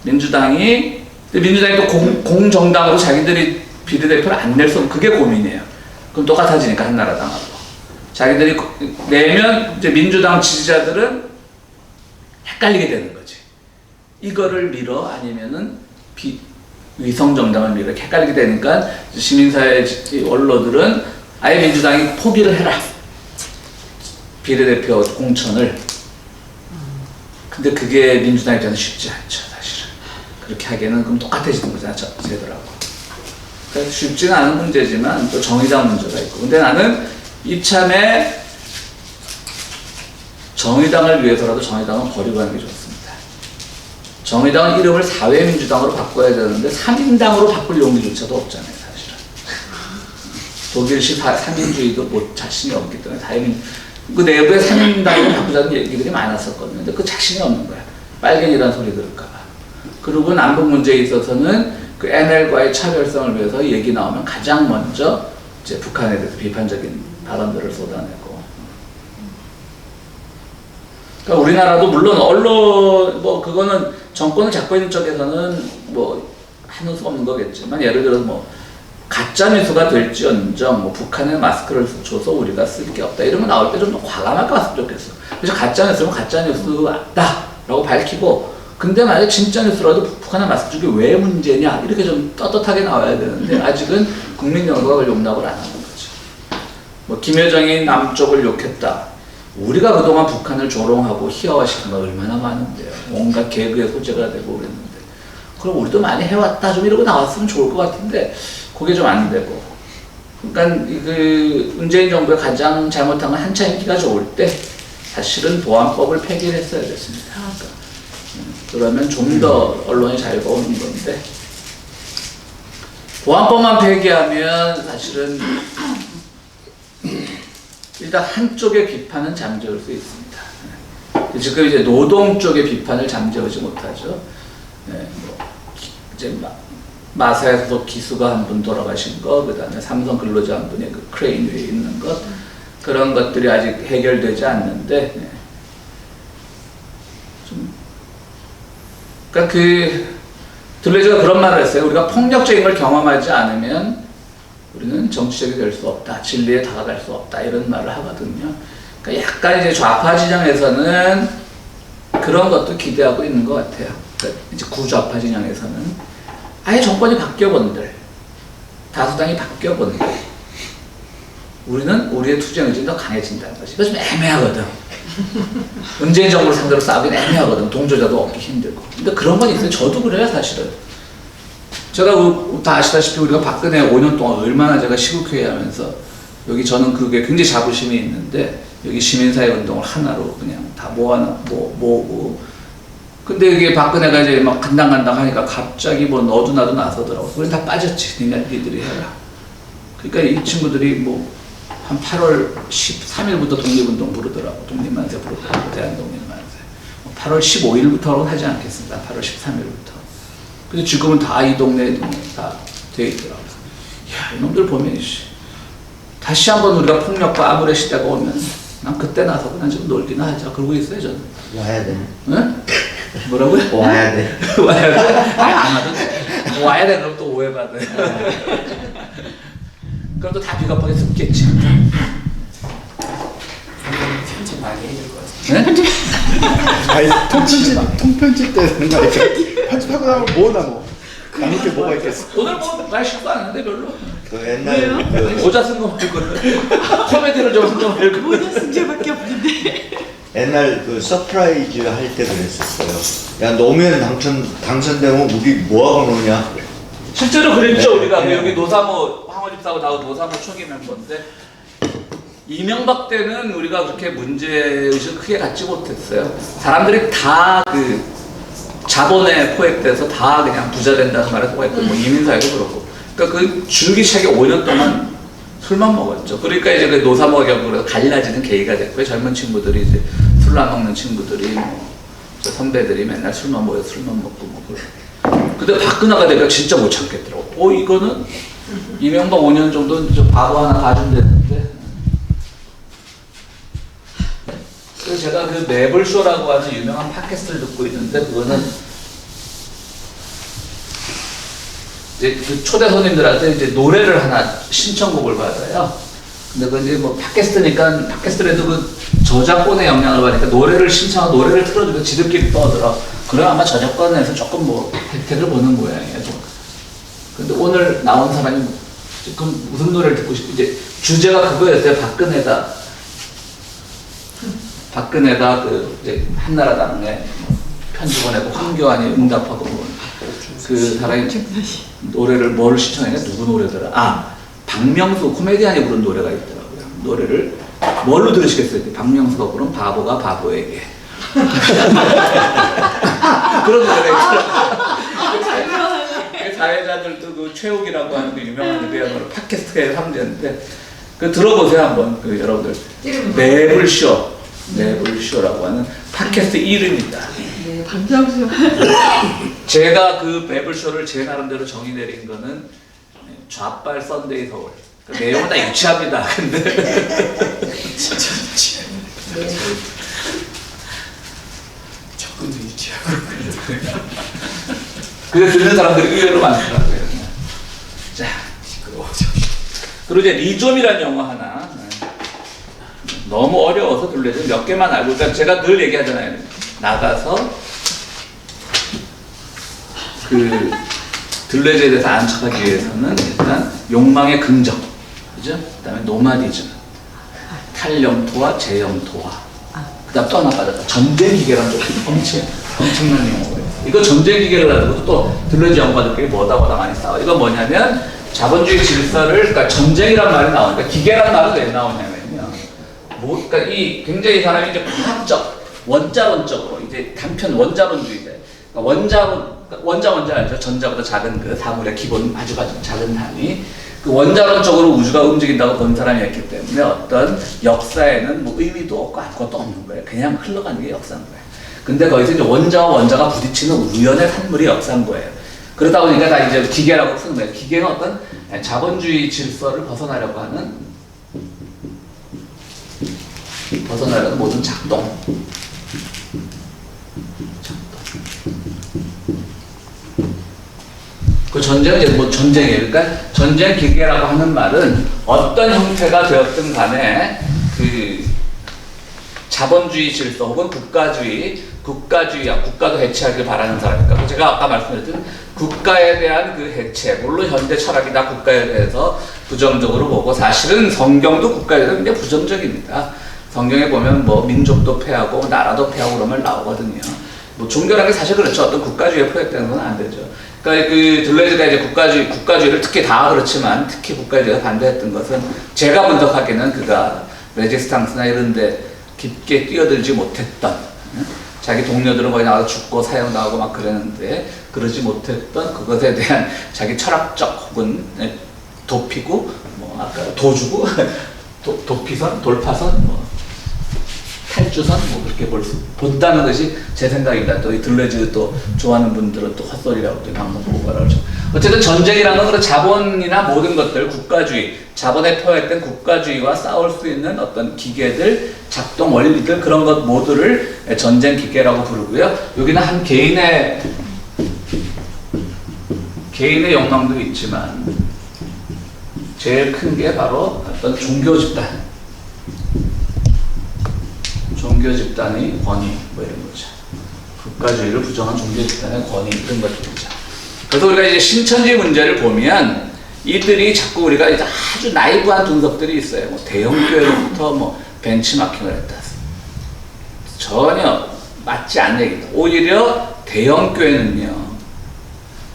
민주당이 또 공정당으로 자기들이 비례대표를 안 낼 수 없는 그게 고민이에요. 그럼 똑같아지니까 한나라당하고. 자기들이 내면 이제 민주당 지지자들은 헷갈리게 되는 거지. 이거를 밀어 아니면은 위성정당을 밀어 헷갈리게 되니까 시민사회 원로들은 아예 민주당이 포기를 해라. 비례대표 공천을. 근데 그게 민주당 입장에서 쉽지 않죠, 사실은. 그렇게 하기에는 그럼 똑같아지는 거잖아, 제도라고. 그래서 쉽지는 않은 문제지만 또 정의당 문제가 있고. 근데 나는 이참에 정의당을 위해서라도 정의당은 버리고 가는 게 좋습니다. 정의당은 이름을 사회민주당으로 바꿔야 되는데 3인당으로 바꿀 용기조차도 없잖아요, 사실은. 독일식 3인주의도 자신이 없기 때문에 그 내부에 3인당으로 바꾸자는 얘기들이 많았었거든요. 근데 그 자신이 없는 거야. 빨갱이라는 소리 들을까봐. 그리고 남북 문제에 있어서는 그 NL과의 차별성을 위해서 얘기 나오면 가장 먼저 이제 북한에 대해서 비판적인 발언들을 쏟아내고. 그러니까 우리나라도 물론 언론 뭐 그거는 정권을 잡고 있는 쪽에서는 뭐 하는 수 없는 거겠지만 예를 들어서 뭐 가짜 뉴스가 될지언정 뭐 북한에 마스크를 줘서 우리가 쓸 게 없다 이런 거 나올 때 좀 더 과감하게 왔으면 좋겠어. 그래서 가짜 뉴스는 가짜 뉴스다라고 밝히고 근데 만약에 진짜 뉴스라도 북한에 마스크 주기 왜 문제냐 이렇게 좀 떳떳하게 나와야 되는데 아직은 국민 여론이 용납을 안 하는 거죠. 뭐 김여정이 남쪽을 욕했다. 우리가 그동안 북한을 조롱하고 희화화시킨 거 얼마나 많은데요. 온갖 개그의 소재가 되고 그랬는데. 그럼 우리도 많이 해왔다 좀 이러고 나왔으면 좋을 것 같은데 그게 좀 안 되고. 그러니까 그 문재인 정부가 가장 잘못한 건 한참 인기가 좋을 때 사실은 보안법을 폐기를 했어야 됐습니다. 그러면 좀 더 언론이 잘 보는 건데 보안법만 폐기하면 사실은 일단 한쪽의 비판은 잠재울 수 있습니다. 지금 이제 노동 쪽의 비판을 잠재우지 못하죠. 네, 뭐 이제 마사에서 기수가 한 분 돌아가신 거, 그다음에 삼성 근로자 한 분의 그 크레인 위에 있는 것 그런 것들이 아직 해결되지 않는데, 네. 좀 그러니까 들레즈가 그런 말을 했어요. 우리가 폭력적인 걸 경험하지 않으면 우리는 정치적이 될 수 없다, 진리에 다가갈 수 없다 이런 말을 하거든요. 그러니까 약간 이제 좌파 진영에서는 그런 것도 기대하고 있는 것 같아요. 그러니까 이제 구좌파 진영에서는 아예 정권이 바뀌어본들, 다수당이 바뀌어본들, 우리는 우리의 투쟁 의지가 더 강해진다는 것이. 이거 좀 애매하거든. 문재인 정부를 상대로 싸우기는 애매하거든. 동조자도 얻기 힘들고. 근데 그런 건 있어요. 저도 그래요, 사실은. 제가 다 아시다시피 우리가 박근혜 5년 동안 얼마나 제가 시국회의 하면서 여기 저는 그게 굉장히 자부심이 있는데 여기 시민사회 운동을 하나로 그냥 다 모으고 근데 이게 박근혜가 이제 막 간당간당 하니까 갑자기 뭐 너도 나도 나서더라고. 우린 다 빠졌지. 니들이 해라. 그러니까 이 친구들이 뭐 한 8월 13일부터 독립운동 부르더라고. 독립만세 부르더라고. 대한독립만세. 8월 15일부터는 하지 않겠습니다. 8월 13일부터. 근데 지금은 다 이 동네에 다 돼 있더라고요. 야, 이놈들 보면, 다시 한번 우리가 폭력과 암울의 시대가 오면, 난 그때 나서 그냥 좀 놀기나 하자. 그러고 있어요, 저는. 와야 돼. 응? 뭐라고요? 와야 돼. 와야 돼? 안 와도 돼. 와야 돼, 그럼 또 오해받아. 그럼 또 다 비겁하게 숨겠지. 편집 많이 해줄 것 같아요. 네? 아니 통편집 때 되는 거 아니야? 편집하고 나면 뭐 남어? 남을 게 뭐가 있겠어? 오늘 뭐 날씨도 않은데 별로. 그 옛날 그 모자 쓴 거 말고 코미디를 좀 쓴 거 말고. 모자 쓴 죄밖에 없는데. 옛날 그 서프라이즈 할 때 그랬었어요. 야 노무현 당선되면 우리 뭐 하고 노냐? 실제로 그랬죠. 네, 우리가 네. 여기 노사모 황호집사하고 나하고 노사모 초기 멤버인데 이명박 때는 우리가 그렇게 문제의식을 크게 갖지 못했어요. 사람들이 다 그 자본에 포획돼서 다 그냥 부자 된다는 말에 포획했고 뭐 이민사회도 그렇고 그러니까 그 줄기차게 5년 동안 술만 먹었죠. 그러니까 이제 그 노사모 격으로 갈라지는 계기가 됐고요. 젊은 친구들이 이제 술 안 먹는 친구들이 뭐 선배들이 맨날 술만 먹고 뭐 그런. 근데 박근혜가 되니까 진짜 못 참겠더라고. 이거는 이명박 5년 정도 좀 바보 하나 가지면 되는데. 그래서 제가 그 매블쇼라고 하는 유명한 팟캐스트를 듣고 있는데 그거는 이제 그 초대 손님들한테 이제 노래를 하나 신청곡을 받아요. 근데 그 이제 뭐 팟캐스트니까 팟캐스트라도 그 저작권의 영향을 받으니까 노래를 신청하고 노래를 틀어주고 지들끼리 떠들어. 그럼 아마 저작권에서 조금 뭐 혜택을 보는 모양이에요. 근데 오늘 나온 사람이 지금 무슨 노래를 듣고 싶고 이제 주제가 그거였어요. 박근혜가 그 이제 한나라당에 편지 보내고 황교안이 응답하고 그 사람이 노래를 뭘 신청했냐? 누구 노래더라? 박명수 코미디언이 부른 노래가 있더라고요. 노래를 뭘로 들으시겠어요? 박명수가 부른 바보가 바보에게. 그런 노래가 있더라고요. 사회자들도 그 최욱이라고 하는 그 유명한 그야말로 팟캐스트의 황제인데 그 들어보세요 한번. 그 여러분들 매블쇼라고 하는 팟캐스트 이름입니다. 박명수 제가 그 매블쇼를 제 나름대로 정의 내린 거는 좌빨 썬데이 서울. 그 내용은 다 유치합니다. 근데 진짜 유치해. 접근도 유치하고. 그래서 듣는 사람들이 의외로 많더라고요. 자, 시끄러워. 그리고 이제 리좀이라는 영화 하나. 너무 어려워서 둘레질 몇 개만 알고, 그러니까 제가 늘 얘기하잖아요. 나가서 그 둘레질에 대해서 아는 척하기 위해서는 일단 욕망의 긍정, 그죠? 그다음에 노마디즘, 탈영토와 재영토화. 그다음 또 하나 빠졌다. 전쟁 기계라는 좀 엄청난 용어예요. 이거 전쟁 기계를 가지고 또 둘레질 연구가들끼리 뭐다 많이 싸워. 이건 뭐냐면 자본주의 질서를, 그러니까 전쟁이란 말이 나오니까 기계란 말은 왜 나오냐면요. 뭐, 그러니까 이 굉장히 이 사람이 이제 과학적, 원자론적으로 이제 단편 원자론주의자. 그러니까 원자 알죠? 전자보다 작은 그 사물의 기본 아주 작은 단위. 그 원자론적으로 우주가 움직인다고 본 사람이었기 때문에 어떤 역사에는 뭐 의미도 없고 아무것도 없는 거예요. 그냥 흘러가는 게 역사인 거예요. 근데 거기서 이제 원자와 원자가 부딪히는 우연의 산물이 역사인 거예요. 그러다 보니까 다 이제 기계라고 푸는 거예요. 기계는 어떤 자본주의 질서를 벗어나려고 하는 모든 작동. 그 전쟁은 이제 뭐 전쟁이에요. 그러니까 전쟁 기계라고 하는 말은 어떤 형태가 되었든 간에 그 자본주의 질서 혹은 국가주의야, 국가도 해체하길 바라는 사람이니까. 제가 아까 말씀드렸던 국가에 대한 그 해체, 물론 현대 철학이 다 국가에 대해서 부정적으로 보고, 사실은 성경도 국가에 대해서 굉장히 부정적입니다. 성경에 보면 뭐 민족도 패하고 나라도 패하고 그런 말 나오거든요. 뭐 종교라는 게 사실 그렇죠. 어떤 국가주의에 포획되는 건 안 되죠. 그러니까 그 둘레즈가 이제 국가주의를 특히 다 그렇지만 특히 국가주의가 반대했던 것은 제가 분석하기에는 그가 레지스탕스나 이런 데 깊게 뛰어들지 못했던, 자기 동료들은 거기 나가서 죽고 사형당하고 막 그랬는데 그러지 못했던 그것에 대한 자기 철학적 혹은 도피구, 뭐 아까 도주구, 도피선, 돌파선, 뭐 탈주선, 뭐 그렇게 본다는 것이 제 생각입니다. 또 이 둘레즈 또 좋아하는 분들은 또 헛소리라고 또 방송 보고 그러죠. 어쨌든 전쟁이라는 건 그런 자본이나 모든 것들, 국가주의, 자본에 포획된 국가주의와 싸울 수 있는 어떤 기계들, 작동 원리들, 그런 것 모두를 전쟁 기계라고 부르고요. 여기는 한 개인의 욕망도 있지만 제일 큰 게 바로 어떤 종교 집단의 권위, 뭐 이런 거죠. 국가주의를 부정한 종교 집단의 권위, 이런 것들이죠. 그래서 우리가 이제 신천지 문제를 보면 이들이 자꾸 우리가 이제 아주 나이브한 분석들이 있어요. 뭐 대형교회로부터 뭐 벤치마킹을 했다. 전혀 맞지 않는 얘기입니다. 오히려 대형교회는요,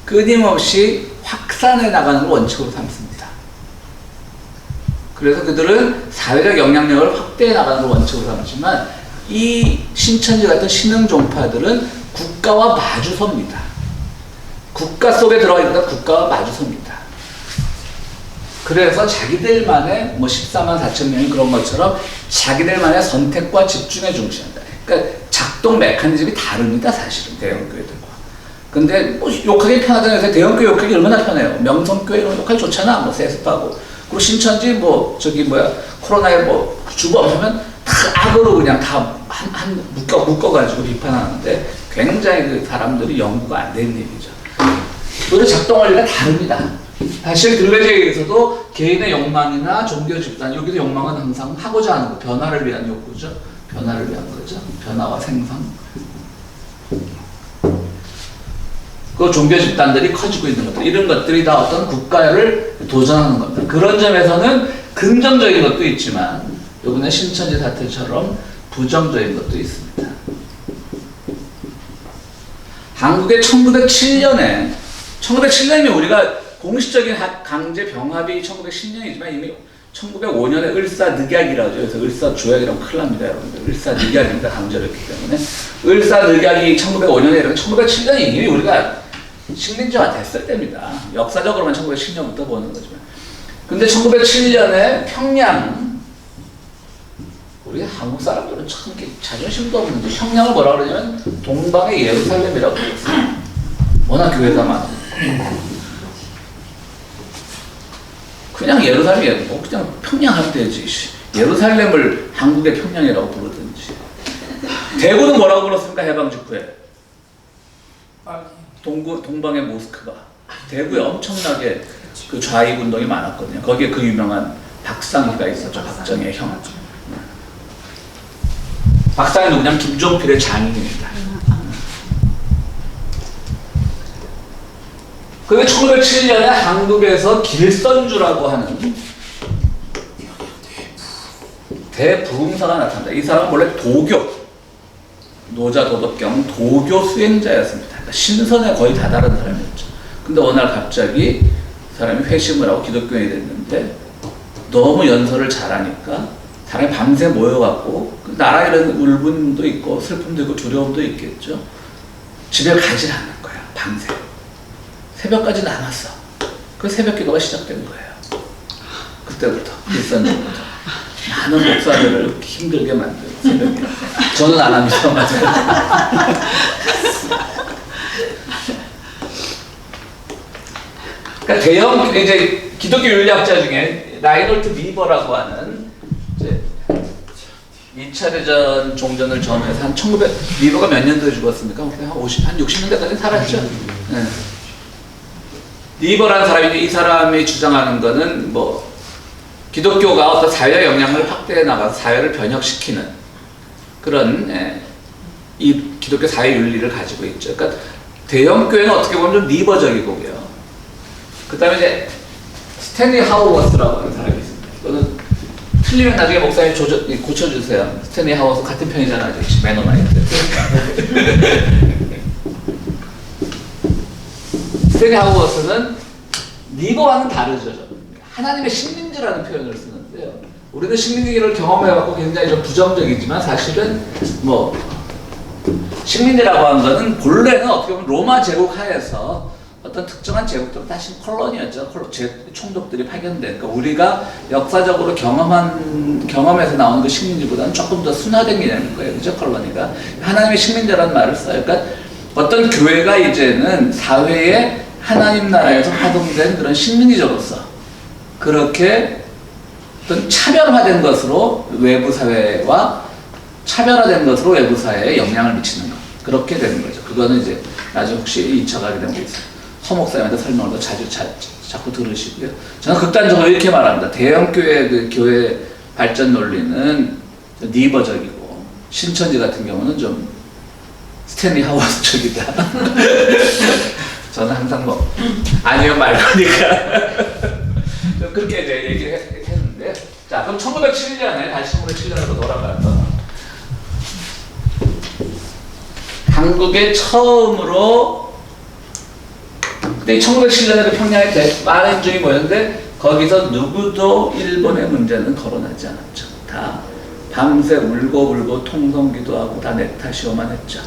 끊임없이 확산해 나가는 걸 원칙으로 삼습니다. 그래서 그들은 사회적 영향력을 확대해 나가는 걸 원칙으로 삼지만 이 신천지 같은 신흥 종파들은 국가와 마주섭니다. 국가 속에 들어가 있다 국가와 마주섭니다. 그래서 자기들만의 뭐 14만 4천 명이 그런 것처럼 자기들만의 선택과 집중에 중시한다. 그러니까 작동 메커니즘이 다릅니다. 사실은 대형교회들과. 근데 뭐 욕하기 편하다고 해서 대형교회 욕하기 얼마나 편해요. 명성교회 욕하기 좋잖아. 뭐 세습하고. 그리고 신천지 뭐 저기 뭐야 코로나에 뭐 주범하면 다 악으로 그냥 다 묶어가지고 비판하는데 굉장히 그 사람들이 연구가 안 되는 얘기죠. 오히려 작동 원리가 다릅니다. 사실 둘레즈에서도 개인의 욕망이나 종교 집단, 여기서 욕망은 항상 하고자 하는 거, 변화를 위한 욕구죠. 변화를 위한 거죠. 변화와 생성. 그 종교 집단들이 커지고 있는 것들, 이런 것들이 다 어떤 국가를 도전하는 겁니다. 그런 점에서는 긍정적인 것도 있지만 이번에 신천지 사태처럼 부정적인 것도 있습니다. 한국의 1907년이면 우리가 공식적인 강제 병합이 1910년이지만 이미 1905년에 을사늑약이라고 하죠. 그래서 을사조약이라면 큰일 납니다, 여러분들. 을사늑약입니다, 강제로 했기 때문에. 을사늑약이 1905년에 이르면 1907년이 이미 우리가 식민지화 됐을 때입니다. 역사적으로만 1910년부터 보는 거지만. 근데 1907년에 평양, 우리 한국 사람들은 참 자존심도 없는데 평양을 뭐라 그러냐면 동방의 예루살렘이라고 그랬어요. 워낙 교회가 많아. 그냥 예루살렘이 뭐 그냥 평양 하면 되지. 예루살렘을 한국의 평양이라고 부르든지. 대구는 뭐라고 불렀습니까? 해방 직후에. 동방의 모스크바. 대구에 엄청나게 그 좌익 운동이 많았거든요. 거기에 그 유명한 박상희가 있었죠. 박정희의 형. 박상희 누구냐면 김종필의 장인입니다. 그게 1907년에 한국에서 길선주라고 하는 대부흥사가 나타난다. 이 사람은 원래 도교, 노자도덕경 도교 수행자였습니다. 그러니까 신선에 거의 다다른 사람이었죠. 근데 어느 날 갑자기 사람이 회심을 하고 기독교인이 됐는데 너무 연설을 잘하니까 사람이 밤새 모여갖고 나라 이런 울분도 있고 슬픔도 있고 두려움도 있겠죠. 집에 가지 않는 거야. 밤새. 새벽까지 남았어. 그 새벽 기도가 시작된 거예요. 그때부터 일선전부터 많은 목사들을 힘들게 만들고 새벽에. 저는 안 합니다. 맞아요. 그러니까 대형 이제 기독교 윤리학자 중에 라이놀트 비버라고 하는 이제 2차 대전 종전을 전후해서 한 1900, 비버가 몇 년도에 죽었습니까? 한 60년대까지 살았죠. 네. 리버라는 사람인데 이 사람이 주장하는 거는 뭐 기독교가 어떤 사회 영향을 확대해 나가서 사회를 변혁시키는 그런 이 기독교 사회 윤리를 가지고 있죠. 그러니까 대형 교회는 어떻게 보면 좀 리버적이고요. 그 다음에 이제 스탠리 하우워스라고 하는 사람이 있습니다. 이거는 틀리면 나중에 목사님 고쳐주세요. 스탠리 하우워스 같은 편이잖아요. 매너나이트. 스탠리 하우워스는 리버와는 다르죠. 하나님의 식민지라는 표현을 쓰는데요. 우리는 식민지를 경험해갖고 굉장히 좀 부정적이지만 사실은 뭐 식민지라고 하는 것은 본래는 어떻게 보면 로마 제국 하에서 어떤 특정한 제국들은 다시 콜로니였죠. 총독들이 파견된. 그러니까 우리가 역사적으로 경험에서 나오는 그 식민지보다는 조금 더 순화된 개념인 거예요. 그죠? 콜로니가. 하나님의 식민지라는 말을 써요. 그러니까 어떤 교회가 이제는 사회에 하나님 나라에서 파동된 그런 식민지로서 그렇게 어떤 차별화된 것으로 외부 사회와 차별화된 것으로 외부 사회에 영향을 미치는 것. 그렇게 되는 거죠. 그거는 이제 나중에 혹시 2차 가게 되면 허 목사님한테 설명을 더 자꾸 들으시고요. 저는 극단적으로 이렇게 말합니다. 대형 교회 그 교회 발전 논리는 리버적이고 신천지 같은 경우는 좀 스탠리 하우스 쪽이다. 저는 항상 뭐 아니면 말거니까 그렇게 이제 얘기를 했는데, 자 그럼 1907년에 다시 1907년으로 돌아가서 한국에 처음으로 그때 1907년에 평양에 많은 인종이 모였는데 거기서 누구도 일본의 문제는 거론하지 않았죠. 다 밤새 울고 통성기도 하고 다 넥타시오만 했죠.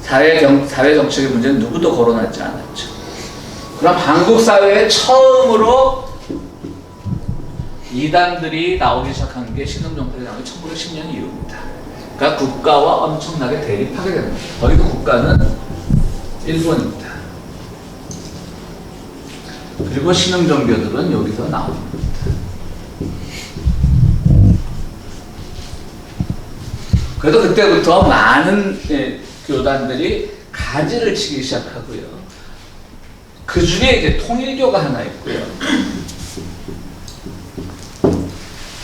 사회 정책의 문제는 누구도 거론하지 않았죠. 그럼 한국 사회에 처음으로 이단들이 나오기 시작한 게 신흥정팔이 나온 게 1910년 이후입니다. 그러니까 국가와 엄청나게 대립하게 됩니다. 거기도 국가는 일본입니다. 그리고 신흥종교들은 여기서 나옵니다. 그래도 그때부터 많은 교단들이 가지를 치기 시작하고요. 그 중에 이제 통일교가 하나 있고요.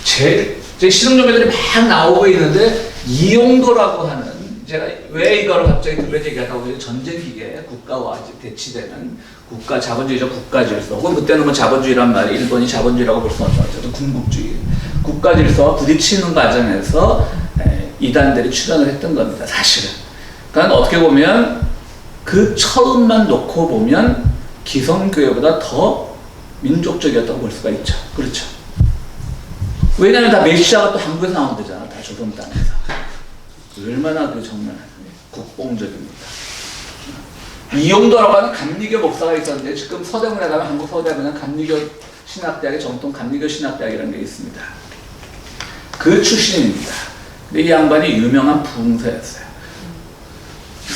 제 신흥종교들이 막 나오고 있는데 이용도라고 하는, 제가 왜 이거를 갑자기 들려서 얘기하다고 전쟁 기계 국가와 대치되는 국가 자본주의적 국가 질서, 혹은 그때는 뭐 자본주의란 말이 일본이 자본주의라고 볼 수는 없죠. 군국주의 국가 질서와 부딪히는 과정에서 이단들이 출현을 했던 겁니다. 사실은. 그러니까 어떻게 보면 그 처음만 놓고 보면 기성교회보다 더 민족적이었다고 볼 수가 있죠. 그렇죠. 왜냐하면 다 메시아가 또 한국에서 나온 데잖아. 다 조선 땅에서. 얼마나 그 정말 국뽕적입니다. 이용도라고 하는 감리교 목사가 있었는데 지금 서대문에 가면 한국 서대문은 감리교 신학대학의 정통 감리교 신학대학이라는 게 있습니다. 그 출신입니다. 근데 이 양반이 유명한 부흥사였어요.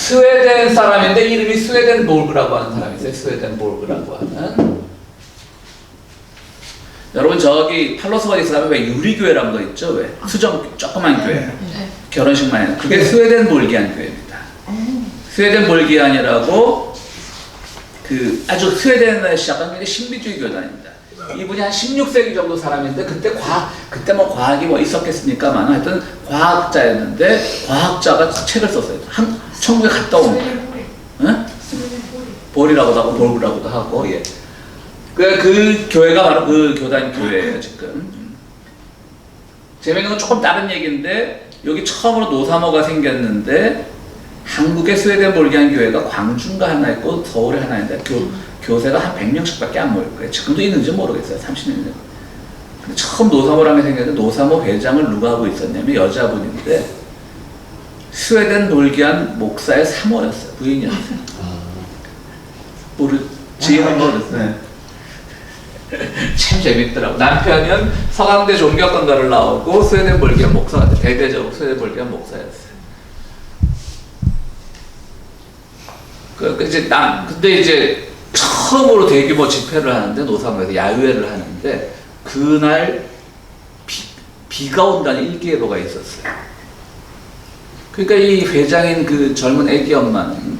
스웨덴 사람인데 이름이 스웨덴보르그라고 하는 사람이 있어요. 스웨덴보르그라고 하는. 여러분 저기 팔로스 어디스 가면 왜 유리교회라는 거 있죠? 왜? 수정 조그만 교회. 결혼식만 해요. 그게 스웨덴볼기안 교회입니다. 스웨덴볼기안이라고 그 아주 스웨덴을 시작한 게 신비주의 교단입니다. 이분이 한 16세기 정도 사람인데 그때 뭐 과학이 뭐 있었겠습니까만 하여튼 과학자였는데 과학자가 책을 썼어요. 천국에 갔다 온 거예요. 응? 볼이라고도 하고 볼이라고도 하고 예. 그 교회가 바로 그 교단 교회예요 지금. 재미있는 건 조금 다른 얘기인데 여기 처음으로 노사모가 생겼는데 한국의 스웨덴 볼기안 교회가 광주인가 하나 있고 서울에 하나 있는데 교세가 한 100명씩밖에 안 모일 거예요. 지금도 있는지 모르겠어요. 30년 전에. 근데 처음 노사모라는 게 생겼는데 노사모 회장을 누가 하고 있었냐면 여자분인데 스웨덴 볼기안 목사의 사모였어요. 부인이었어요. 지금은 모르겠어요. 참 재밌더라고. 남편은 서강대 종교학과를 나오고 스웨덴 볼기안 목사가 대대적으로 스웨덴 볼기안 목사였어요. 근데 이제 처음으로 대규모 집회를 하는데 노사모에서 야유회를 하는데 그날 비가 온다는 일기예보가 있었어요. 그러니까 이 회장인 그 젊은 애기 엄마는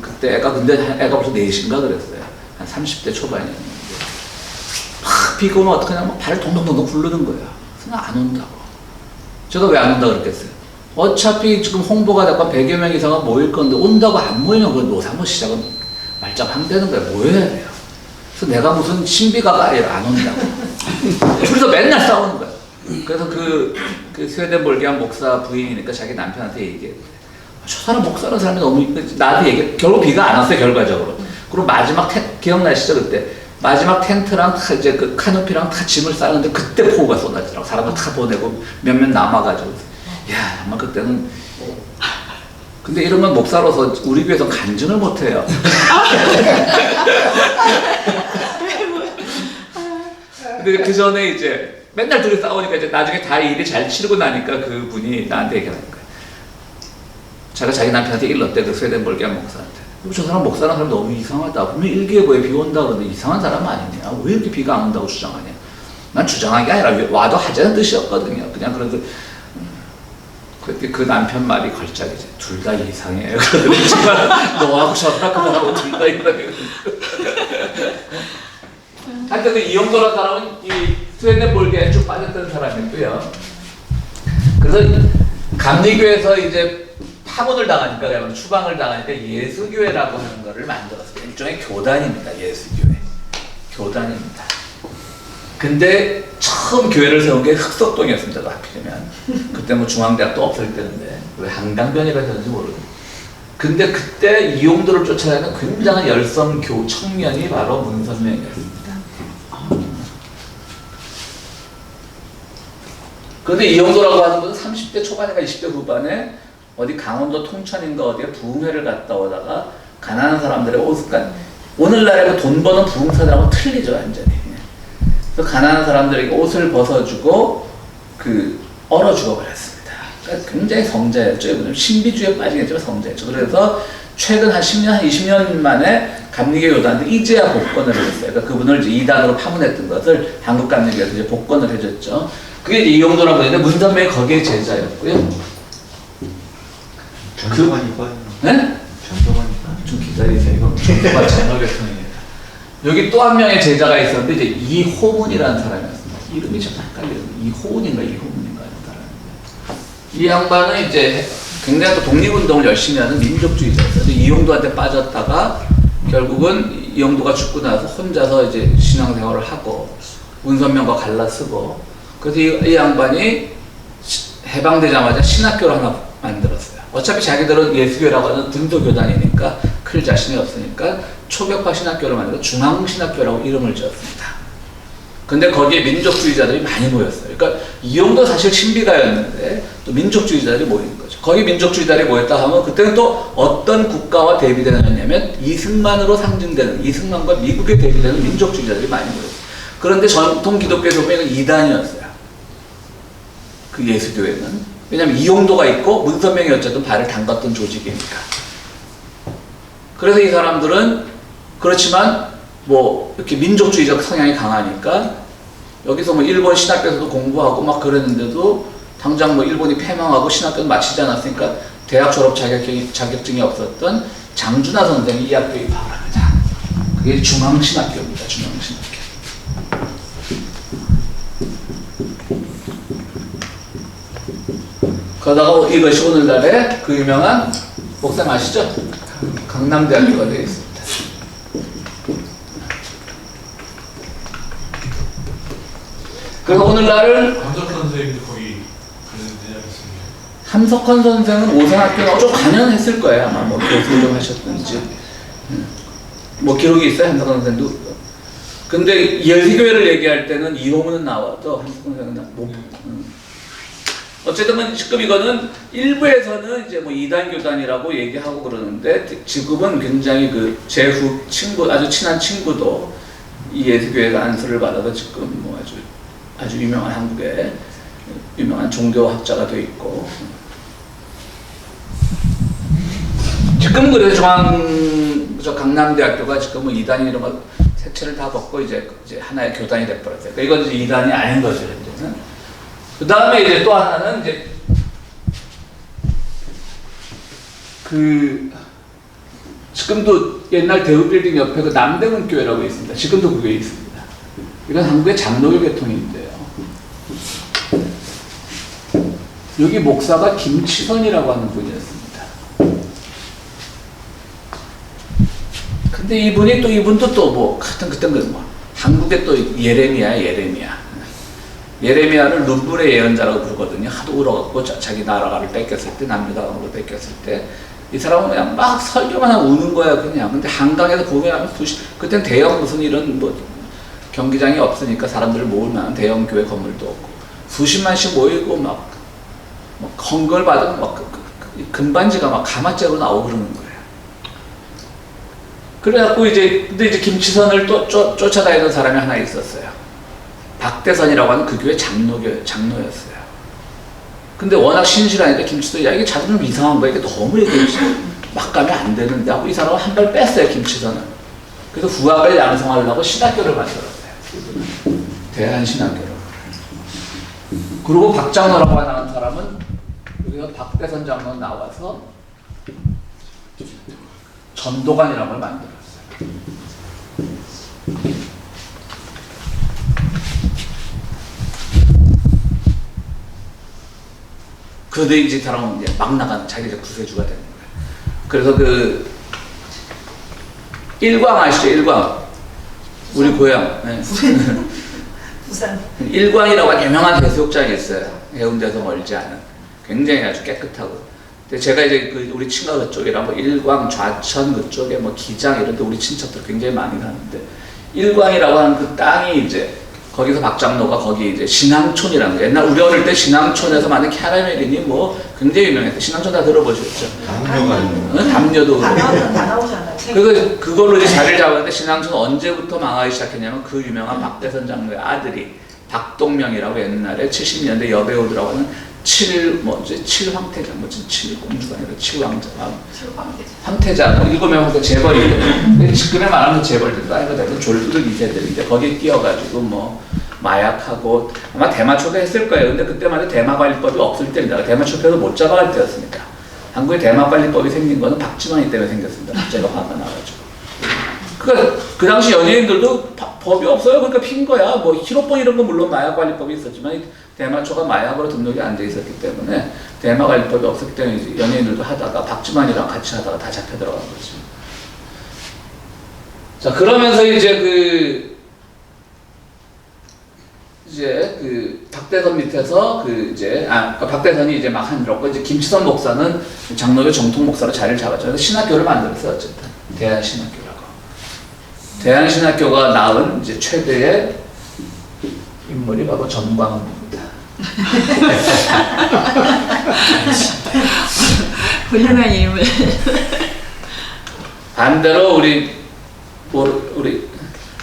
그때 애가 벌써 4인가 그랬어요. 한 30대 초반이었는데 막 비가 오면 어떡하냐 막 발을 동동동동 굴르는 거야. 그래서 안 온다고. 제가 왜 안 온다고 그랬겠어요? 어차피 지금 홍보가 되고 100여 명 이상은 모일 건데 온다고 안 모이면 그 노사모 시작은 말짱항되는 거야. 뭐 해야 돼요? 그래서 내가 무슨 신비가가 아니라 안 온다고. 둘이서 맨날 싸우는 거야. 그래서 그 스웨덴 볼기안 목사 부인이니까 자기 남편한테 얘기해. 저 사람 목사라는 사람이 너무 나한테 얘기해. 결국 비가 안 왔어요 결과적으로. 그리고 마지막 기억나시죠 그때? 마지막 텐트랑 이제 그 카누피랑 다 짐을 싸는데 그때 폭우가 쏟아지더라고. 사람을 다 보내고 몇몇 남아가지고. 야, 아마 그때는. 근데 이러면 목사로서 우리 교회에서 간증을 못해요. 근데 그 전에 이제 맨날 둘이 싸우니까 이제 나중에 다 일이 잘 치르고 나니까 그 분이 나한테 얘기하는 거예요. 제가 자기 남편한테 일렀대, 그 스웨덴 볼기안 목사한테. 저 사람 목사라는 사람 너무 이상하다. 분명히 일기예보에 비 온다 그러는데 이상한 사람 아니냐. 왜 이렇게 비가 안 온다고 주장하냐. 난 주장한 게 아니라 와도 하자는 뜻이었거든요. 그냥 그래서 그 남편 말이 걸작이지. 둘 다 이상해. 그러더니지만 너하고 저하고 그 사람은 둘 다 이상해. 하여튼 이용도라는 사람은 이 스웨덴 볼기안에 쭉 빠졌던 사람이고요. 그래서 감리교에서 이제 파문을 당하니까, 추방을 당하니까 예수교회라고 하는 거를 만들었어요. 일종의 교단입니다. 예수교회. 교단입니다. 근데 처음 교회를 세운 게 흑석동이었습니다. 하필이면. 그때 뭐 중앙대학도 없을 때인데 왜 한강변이라 했는지 모르겠어요. 근데 그때 이용도를 쫓아내는 굉장한 열성 청년이 바로 문선명이었습니다. 그런데 이용도라고 하는 분은 30대 초반인가 20대 후반에 어디 강원도 통천인가 어디에 부흥회를 갔다 오다가 가난한 사람들의 옷을 오늘날에 돈 버는 부흥사들하고 틀리죠 완전히. 그래서 가난한 사람들에게 옷을 벗어주고 얼어 죽어버렸습니다. 그러니까 굉장히 성자였죠. 이분은 신비주의에 빠지겠지만 성자였죠. 그래서 최근 한 10년, 한 20년 만에 감리교 요단들이 이제야 복권을 했어요. 그러니까 그분을 이제 이단으로 파문했던 것을 한국 감리교에서 이제 복권을 해줬죠. 그게 이제 이용도라고 했는데 문선명이 거기에 제자였고요. 전도관이니까. 네? 전도관이니까. 좀 기다리세요. 이건 전도관 채널에서입니다. 여기 또 한 명의 제자가 있었는데 이제 이호문이라는 사람이었습니다. 이름이 좀 헷갈리는데 이호문인가 이호문인가 하는 사람인데 이 양반은 이제 굉장히 또 독립운동을 열심히 하는 민족주의자였어요. 이용도한테 빠졌다가 결국은 이용도가 죽고 나서 혼자서 이제 신앙생활을 하고 문선명과 갈라쓰고 그래서 이 양반이 해방되자마자 신학교를 하나 만들었어요. 어차피 자기들은 예수교라고 하는 등도교단이니까 클 자신이 없으니까 초격파 신학교를 만들어 중앙신학교라고 이름을 지었습니다. 근데 거기에 민족주의자들이 많이 모였어요. 그러니까 이용도 사실 신비가였는데 또 민족주의자들이 모이는 거죠. 거기 민족주의자들이 모였다 하면 그때는 또 어떤 국가와 대비되느냐면 이승만으로 상징되는 이승만과 미국에 대비되는 민족주의자들이 많이 모였어요. 그런데 전통 기독교에 보면 이단이었어요. 그 예수교회는. 왜냐하면 이용도가 있고 문선명이 어쨌든 발을 담갔던 조직이니까. 그래서 이 사람들은 그렇지만 뭐 이렇게 민족주의적 성향이 강하니까 여기서 뭐 일본 신학교에서도 공부하고 막 그랬는데도 당장 뭐 일본이 패망하고 신학교는 마치지 않았으니까 대학 졸업 자격증이 없었던 장준하 선생이 이 학교에 입학을 합니다. 그게 중앙신학교입니다. 중앙신학교. 그러다가 이것이 오늘날의 그 유명한 목사 아시죠? 강남대학교가 되어 있습니다. 그래서 오늘날을 함석헌 선생님도 거기 관련되지 않습니까? 함석헌 선생은 오산학교에 좀 관여했을 거예요. 아마 뭐 교수 좀 하셨든지 뭐 기록이 있어요. 함석헌 선생도. 근데 열희교회를 얘기할 때는 이호문은 나와도 함석헌 선생은 못. 어쨌든 지금 이거는 일부에서는 이제 뭐 이단 교단이라고 얘기하고 그러는데 지금은 굉장히 그 제후 친구 아주 친한 친구도 이 예수교회가 안수를 받아서 지금 뭐 아주 유명한 한국의 유명한 종교학자가 되어 있고 지금은 그래서 강남대학교가 지금 뭐 이단이 이런 거 색채를 다 벗고 이제 하나의 교단이 돼버렸어요. 그러니까 이건 이제 이단이 아닌 거죠 현재는. 그 다음에 이제 또 하나는 이제 지금도 옛날 대우빌딩 옆에 그 남대문 교회라고 있습니다. 지금도 그게 있습니다. 이건 한국의 장로교 계통인데요. 여기 목사가 김치선이라고 하는 분이었습니다. 근데 이분도 또 뭐 같은 그땐 뭐 한국의 또 예레미야를 눈물의 예언자라고 부르거든요. 하도 울어갖고 자기 나라를 뺏겼을 때, 남유다강으로 뺏겼을 때, 이 사람은 그냥 막 설교만 하고 우는 거야, 그냥. 근데 한강에서 공연하면 그땐 대형 무슨 이런 뭐 경기장이 없으니까 사람들을 모을 만한 대형 교회 건물도 없고, 수십만씩 모이고 막 헌걸 받으면 막 금반지가 막 가마째로 나오고 그러는 거예요. 그래갖고 근데 이제 김치선을 또 쫓아다니던 사람이 하나 있었어요. 박대선이라고 하는 그 교회 장로였어요. 근데 워낙 신실하니까 김치선이 이게 자꾸 좀 이상한 거야. 이게 너무 이렇게 막 가면 안 되는데 하고 이 사람은 한 발 뺐어요, 김치선은. 그래서 후학을 양성하려고 신학교를 만들었어요. 대한신학교를. 그리고 박장로라고 하는 사람은 여기서 박대선 장로 나와서 전도관이라는 걸 만들었어요. 그런데 이제 사람은 이제 막 나가는 자기가 구세주가 되는 거예요. 그래서 일광 아시죠? 일광. 우리 고향. 네. 부산. 일광이라고 하는 유명한 해수욕장이 있어요. 해운대에서 멀지 않은. 굉장히 아주 깨끗하고. 근데 제가 이제 우리 친가 그쪽이랑 뭐 일광, 좌천 그쪽에 뭐 기장 이런 데 우리 친척들 굉장히 많이 가는데 일광이라고 하는 그 땅이 이제 거기서 박장로가 거기 이제 신앙촌이라는 거. 옛날 우리 어릴 때 신앙촌에서 만든 캐러멜이니 뭐 굉장히 유명했어요. 신앙촌 다 들어보셨죠? 담요도 다 나오잖아요. 그걸로 이제 자리를 잡았는데 신앙촌은 언제부터 망하기 시작했냐면 그 유명한 박대선 장로의 아들이 박동명이라고 옛날에 70년대 여배우들하고 하는 칠황태자, 칠공주가 아니라 칠왕자, 황태자, 7명 재벌이거든요. 지금에 말하는 재벌들도 아니고 대부분 졸부들 2세들인데 거기에 끼어가지고 뭐 마약하고 아마 대마초도 했을 거예요. 근데 그때만 해도 대마관리법이 없을 때입니다. 대마초표도 못 잡아갈 때였습니다. 한국에 대마관리법이 생긴 거는 박지만이 때문에 생겼습니다. 박제가 화가 나가지고. 그러니까 그 당시 연예인들도 법이 없어요. 그러니까 핀 거야. 뭐 히로뽕 이런 건 물론 마약관리법이 있었지만 대마초가 마약으로 등록이 안 돼 있었기 때문에 대마관리법이 없었기 때문에 이제 연예인들도 하다가 박지만이랑 같이 하다가 다 잡혀 들어간 거죠. 자, 그러면서 이제 박대선 밑에서 박대선이 이제 막 한들었고 이제 김치선 목사는 장로교 정통 목사로 자리를 잡았죠. 그래서 신학교를 만들었어요. 어쨌든 대한신학교라고. 대한신학교가 낳은 이제 최대의 인물이 바로 전광훈입니다. 훌륭한 인물. 반대로 우리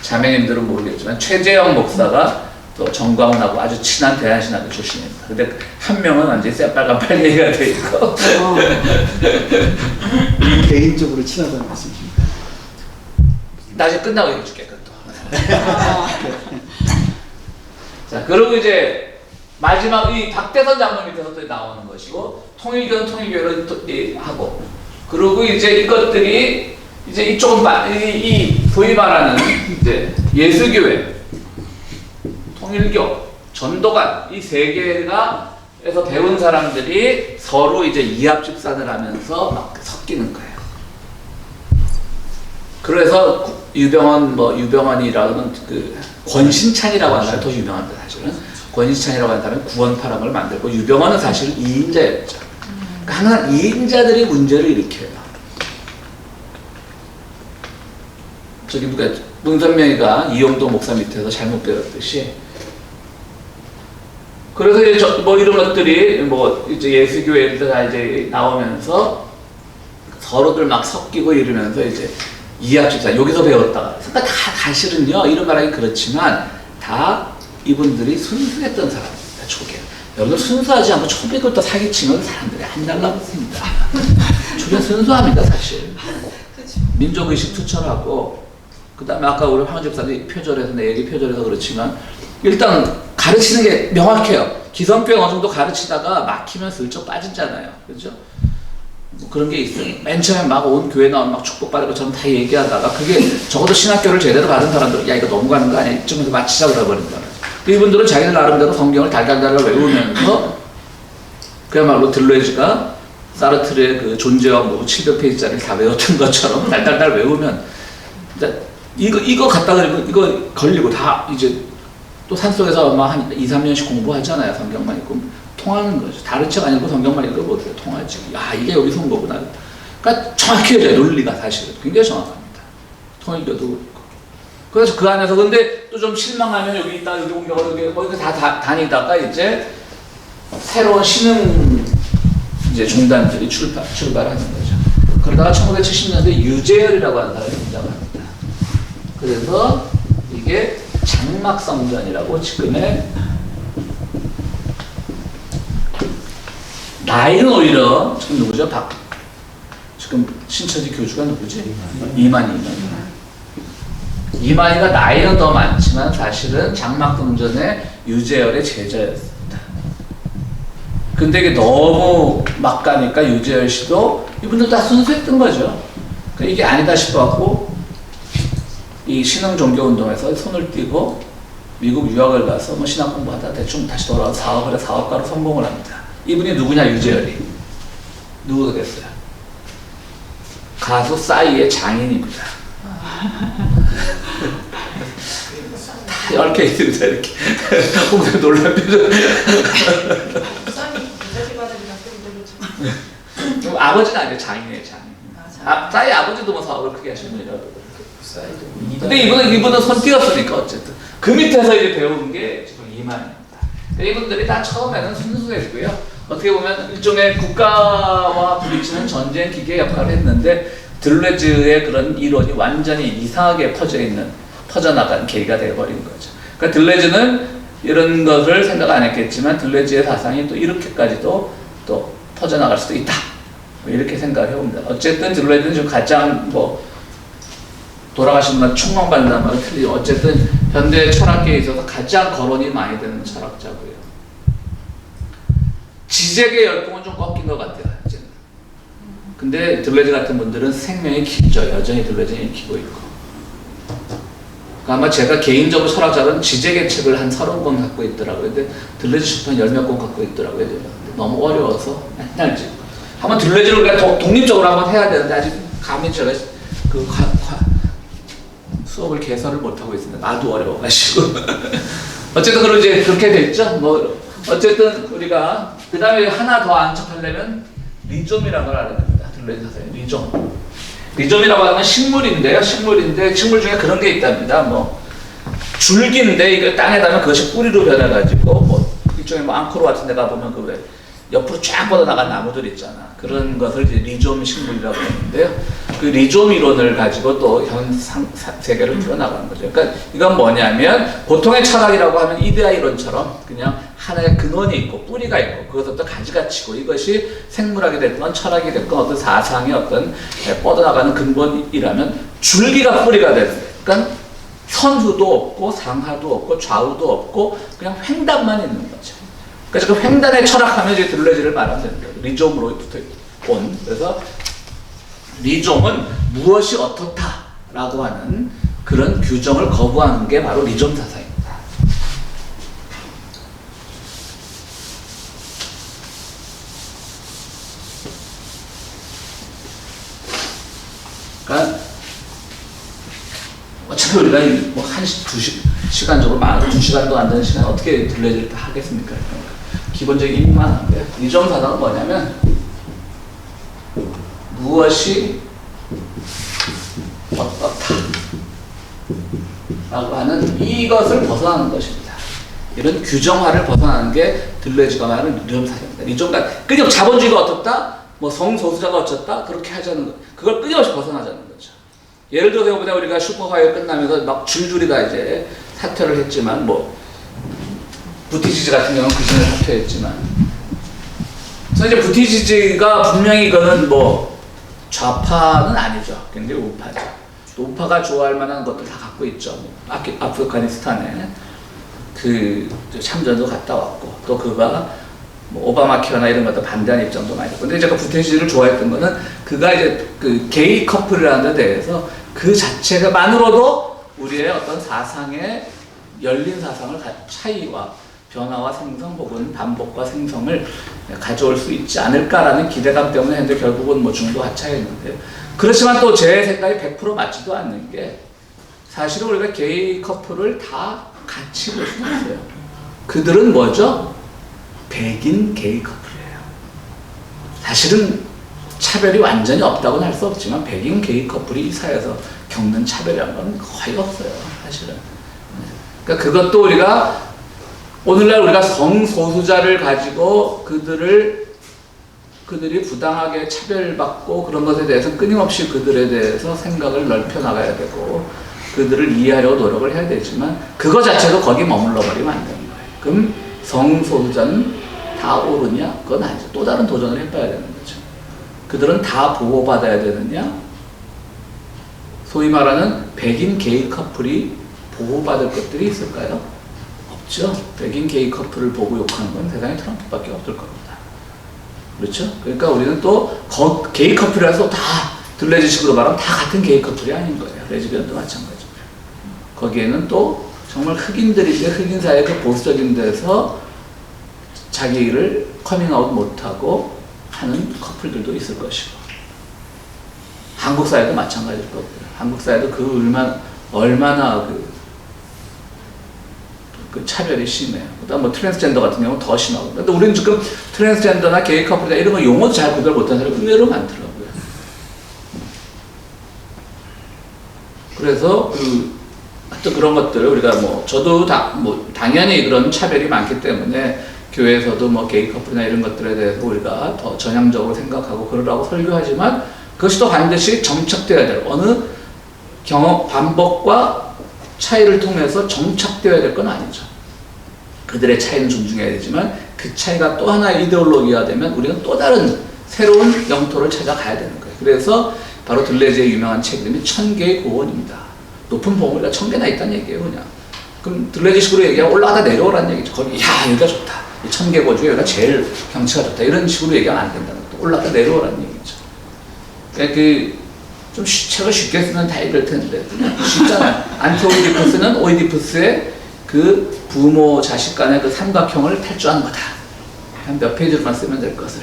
자매님들은 모르겠지만 최재형 목사가 또 전광훈하고 아주 친한 대한신학교 출신입니다. 근데 한 명은 완전히 새빨간 빨갱이가 돼 있고 개인적으로 친하다는 말씀이십니까? 나중에 끝나고 얘기해줄게, 그것도. 자, 그리고 이제 마지막 이 박대선 장로 밑에서 또 나오는 것이고, 통일교는 통일교를 또 하고, 그리고 이제 이것들이 이제 이쪽은 소위 말하는 이제 예수교회, 통일교, 전도관 이 세 개가에서 배운 사람들이 서로 이제 이합 집산을 하면서 막 섞이는 거예요. 그래서 유병헌이라는 그 권신찬이라고 하는 사람이 더 유명한데 사실은 권신찬이라고 하는 사람이 구원파랑을 만들고 유병헌은 사실 2인자였죠. 그러니까 항상 2인자들이 문제를 일으켜요. 저기 문선명이가 이용도 목사 밑에서 잘못 배웠듯이 그래서 이제 이런 것들이 이제 예수교회들 다 이제 나오면서 서로들 막 섞이고 이러면서 이제 이합집산 여기서 배웠다가 그러니까 다 사실은요 이런 말하기 그렇지만 다 이분들이 순수했던 사람입니다. 초기에 여러분들 순수하지 않고 초기부터 사기치면 사람들이 안 달라붙습니다. 초기에 순수합니다 사실. 민족의식 투철하고 그 다음에 아까 우리 황 집사님 표절해서 내 얘기 표절해서 그렇지만 일단 가르치는 게 명확해요. 기성교회 어느 정도 가르치다가 막히면 슬쩍 빠지잖아요. 그렇죠? 뭐 그런 게 있어요. 맨 처음에 막 온 교회 나오면 막 축복받을 것처럼 다 얘기하다가 그게 적어도 신학교를 제대로 받은 사람들은 야 이거 넘어가는 거 아니야? 이쯤에서 마치자 그래버린다. 이분들은 자기들 나름대로 성경을 달달달 외우면서 그야말로 들레즈가 사르트르의 그 존재와 뭐 700페이지짜리 다 외웠던 것처럼 달달달 외우면 이거 갖다 그리고 이거 걸리고 다 이제 또 산속에서 아마 한 2, 3년씩 공부하잖아요. 성경만 읽고 통하는 거죠. 다른 책 안 읽고 성경만 읽어보세요. 통하지. 아 이게 여기서 온 거구나. 그러니까 정확해져요. 논리가 사실은 굉장히 정확합니다. 통일교도 그렇고. 그래서 그 안에서 근데 또 좀 실망하면 여기 있다 여기 옮겨 여기 뭐 이거 다 다니다가 이제 새로운 신흥 이제 종단들이 출발하는 거죠. 그러다가 1970년대 유재열이라고 하는 사람이 등장합니다. 그래서 이게 장막성전이라고 지금의 나이는 오히려 지금 누구죠? 지금 신처지 교주가 누구지? 이만희가 나이는 더 많지만 사실은 장막성전의 유재열의 제자였습니다. 근데 이게 너무 막 가니까 유재열 씨도 이분들 다 순수했던 거죠. 그러니까 이게 아니다 싶어갖고 이 신흥 종교 운동에서 손을 떼고 미국 유학을 가서 뭐 신학 공부하다 대충 다시 돌아와서 사업가로 성공을 합니다. 이분이 누구냐 유재열이 누구가 됐어요? 가수 싸이의 장인입니다. 다 얽혀 있습니다 이렇게. 혹시 놀란 표정. 아버지는 아니에요 장인이에요 장인. 싸이 아버지도 뭐 사업을 크게 하시는 분이라고. 근데 이분은 손 띄었으니까 어쨌든 그 밑에서 이제 배운 게 지금 이만입니다. 이분들이 다 처음에는 순수했고요. 어떻게 보면 일종의 국가와 부딪히는 전쟁 기계 역할을 했는데 들레즈의 그런 이론이 완전히 이상하게 퍼져나간 계기가 되어버린 거죠. 그러니까 들레즈는 이런 것을 생각 안 했겠지만 들레즈의 사상이 또 이렇게까지도 또 퍼져나갈 수도 있다. 이렇게 생각을 해봅니다. 어쨌든 들레즈는 지금 가장 돌아가신 분 총망받는다는 말은 틀리죠. 어쨌든 현대 철학계에 있어서 가장 거론이 많이 되는 철학자고요. 지적의 열풍은 좀 꺾인 것 같아요. 이제는. 근데 들레즈 같은 분들은 생명이 길죠. 여전히 들레즈는 익히고 있고. 그러니까 아마 제가 개인적으로 철학자는 지적의 책을 한 30권 갖고 있더라고요. 근데 들레즈 출판 10몇 권 갖고 있더라고요. 근데 너무 어려워서 맨날 지금. 한번 들레즈를 우리가 독립적으로 한번 해야 되는데 아직 감히 제가 수업을 개설을 못하고 있습니다. 나도 어려워가지고. 어쨌든 그럼 이제 그렇게 됐죠. 어쨌든 우리가 그 다음에 하나 더 안착하려면 리좀이라는 걸 알아야 됩니다. 들레즈 사상의 리좀. 리좀이라고 하면 식물인데요. 식물 중에 그런 게 있답니다. 줄기인데 이거 땅에 닿으면 그것이 뿌리로 변해가지고 일종의 앙코르 같은 데 가보면 그 왜 옆으로 쫙 뻗어나간 나무들 있잖아. 그런 것을 이제 리좀 식물이라고 하는데요. 그 리좀 이론을 가지고 또 현 세계를 풀어나가는 거죠. 그러니까 이건 뭐냐면 보통의 철학이라고 하면 이데아 이론처럼 그냥 하나의 근원이 있고 뿌리가 있고 그것부터 가지가 치고 이것이 생물학이 됐건 철학이 됐건 어떤 사상의 어떤 뻗어나가는 근본이라면 줄기가 뿌리가 되는 그러니까 선후도 없고 상하도 없고 좌우도 없고 그냥 횡단만 있는 거죠. 그래서 그 횡단의 철학하면 이제 들레지를 말하면 되는 거예요. 리좀으로부터 온. 그래서 리좀은 무엇이 어떻다라고 하는 그런 규정을 거부하는 게 바로 리좀 사상입니다. 그러니까 어차피 우리가 뭐 두 시간적으로 많아도 2시간도 안 되는 시간 어떻게 들레지를 다 하겠습니까? 그러니까 기본적인 의미만 하는데요. 리좀 사상은 뭐냐면 무엇이 어떻다 라고 하는 이것을 벗어나는 것입니다. 이런 규정화를 벗어나는 게 들레지가 말하는 리좀 사상입니다. 리좀가 끊임없이 자본주의가 어떻다? 뭐 성소수자가 어쩌다? 그렇게 하자는 것. 그걸 끊임없이 벗어나자는 거죠. 예를 들어서 이번에 우리가 슈퍼파이어 끝나면서 막 줄줄이 다 이제 사퇴를 했지만 뭐 부티지지 같은 경우는 그 전에 사퇴했지만 그래서 이제 부티지지가 분명히 이거는 뭐 좌파는 아니죠. 굉장히 우파죠. 우파가 좋아할 만한 것들 다 갖고 있죠. 아프가니스탄에 그 참전도 갔다 왔고 또 그가 뭐 오바마 케어나 이런 것도 반대하는 입장도 많이 있고 근데 제가 부티지지를 좋아했던 거는 그가 이제 그 게이 커플이라는 데 대해서 그 자체만으로도 우리의 어떤 사상의 열린 사상을 차이와 변화와 생성 혹은 반복과 생성을 가져올 수 있지 않을까라는 기대감 때문에 했는데 결국은 뭐 중도 하차했는데요. 그렇지만 또 제 생각이 100% 맞지도 않는 게 사실은 우리가 게이 커플을 다 같이 볼 수는 없어요. 그들은 뭐죠? 백인 게이 커플이에요. 사실은 차별이 완전히 없다고는 할 수 없지만 백인 게이 커플이 이 사회에서 겪는 차별이라는 건 거의 없어요. 사실은. 그러니까 그것도 우리가 오늘날 우리가 성소수자를 가지고 그들이 부당하게 차별받고 그런 것에 대해서 끊임없이 그들에 대해서 생각을 넓혀 나가야 되고 그들을 이해하려고 노력을 해야 되지만 그거 자체도 거기 머물러 버리면 안 되는 거예요. 그럼 성소수자는 다 옳으냐? 그건 아니죠. 또 다른 도전을 해봐야 되는 거죠. 그들은 다 보호받아야 되느냐? 소위 말하는 백인 게이 커플이 보호받을 것들이 있을까요? 없죠. 백인 게이 커플을 보고 욕하는 건 세상에 트럼프밖에 없을 겁니다. 그렇죠? 그러니까 우리는 또 게이 커플이라서 다 들레지식으로 말하면 다 같은 게이 커플이 아닌 거예요. 레즈비언도 마찬가지고요. 거기에는 또 정말 흑인들이 흑인 사회의 그 보수적인 데서 자기를 커밍아웃 못하고 하는 커플들도 있을 것이고 한국 사회도 마찬가지일 거고요. 한국 사회도 얼마나 그 차별이 심해요. 그다음 뭐 트랜스젠더 같은 경우는 더 심하고. 근데 우리는 지금 트랜스젠더나 게이 커플이나 이런 거 용어도 잘 구별 못하는 사람이 의외로 많더라고요. 그래서 하여튼 그런 것들 우리가 뭐 저도 당연히 그런 차별이 많기 때문에 교회에서도 뭐 게이 커플이나 이런 것들에 대해서 우리가 더 전향적으로 생각하고 그러라고 설교하지만 그것이 또 반드시 정착되어야 돼요. 어느 반복과 차이를 통해서 정착되어야 될 건 아니죠. 그들의 차이는 존중해야 되지만 그 차이가 또 하나의 이데올로기가 되면 우리는 또 다른 새로운 영토를 찾아가야 되는 거예요. 그래서 바로 들레즈의 유명한 책 이름이 1000개의 고원입니다. 높은 봉우리가 1000개나 있다는 얘기예요. 그냥. 그럼 들레즈식으로 얘기하면 올라가다 내려오라는 얘기죠. 거기 야 여기가 좋다. 이 1000개 고 중에 여기가 제일 경치가 좋다. 이런 식으로 얘기하면 안 된다는 것도 올라가다 내려오라는 얘기죠. 그러니까 좀 책을 쉽게 쓰면 다 읽을 텐데 쉽잖아요. 안티오이디푸스는 오이디푸스의 그 부모 자식 간의 그 삼각형을 탈주한 거다. 한 몇 페이지만 쓰면 될 것을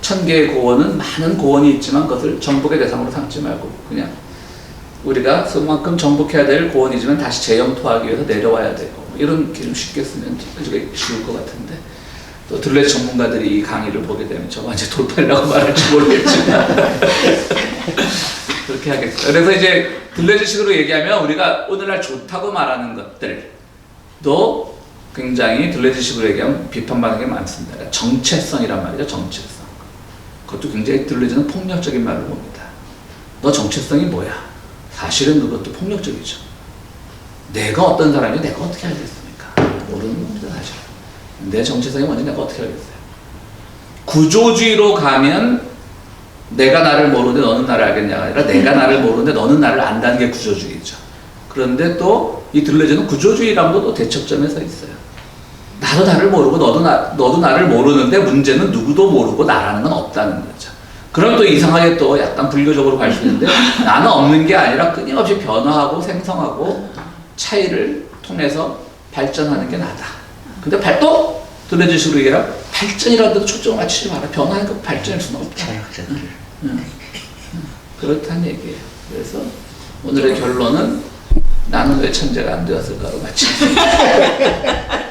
1000개의 고원은 많은 고원이 있지만 그것을 정복의 대상으로 삼지 말고 그냥 우리가 그만큼 정복해야 될 고원이지만 다시 재영토하기 위해서 내려와야 되고 이런 게 좀 쉽게 쓰면 되게 쉬울 것 같은데 또 들레즈 전문가들이 이 강의를 보게 되면 저거 완전 돌팔이라고 말할지 모르겠지만 그렇게 하겠어요. 그래서 이제 들레즈식으로 얘기하면 우리가 오늘날 좋다고 말하는 것들도 굉장히 들레즈식으로 얘기하면 비판받는 게 많습니다. 정체성이란 말이죠. 정체성. 그것도 굉장히 들레즈는 폭력적인 말로 봅니다. 너 정체성이 뭐야? 사실은 그것도 폭력적이죠. 내가 어떤 사람이 내가 어떻게 알겠습니까? 모르는 겁니다. 사실. 내 정체성이 뭔지 내가 어떻게 알겠어요? 구조주의로 가면 내가 나를 모르는데 너는 나를 알겠냐가 아니라 내가 나를 모르는데 너는 나를 안다는 게 구조주의죠. 그런데 또 이 들레즈는 구조주의랑도 또 대척점에 서 있어요. 나도 나를 모르고 너도 나를 모르는데 문제는 누구도 모르고 나라는 건 없다는 거죠. 그럼 또 이상하게 또 약간 불교적으로 갈 수 있는데 나는 없는 게 아니라 끊임없이 변화하고 생성하고 차이를 통해서 발전하는 게 나다. 근데 또 들레즈식으로 얘기하면 발전이라도 초점을 맞추지 마라. 변화하니까 발전일 수는 없다. 그렇다는 얘기예요. 그래서 오늘의 결론은 나는 왜 천재가 안 되었을까로 마칩니다.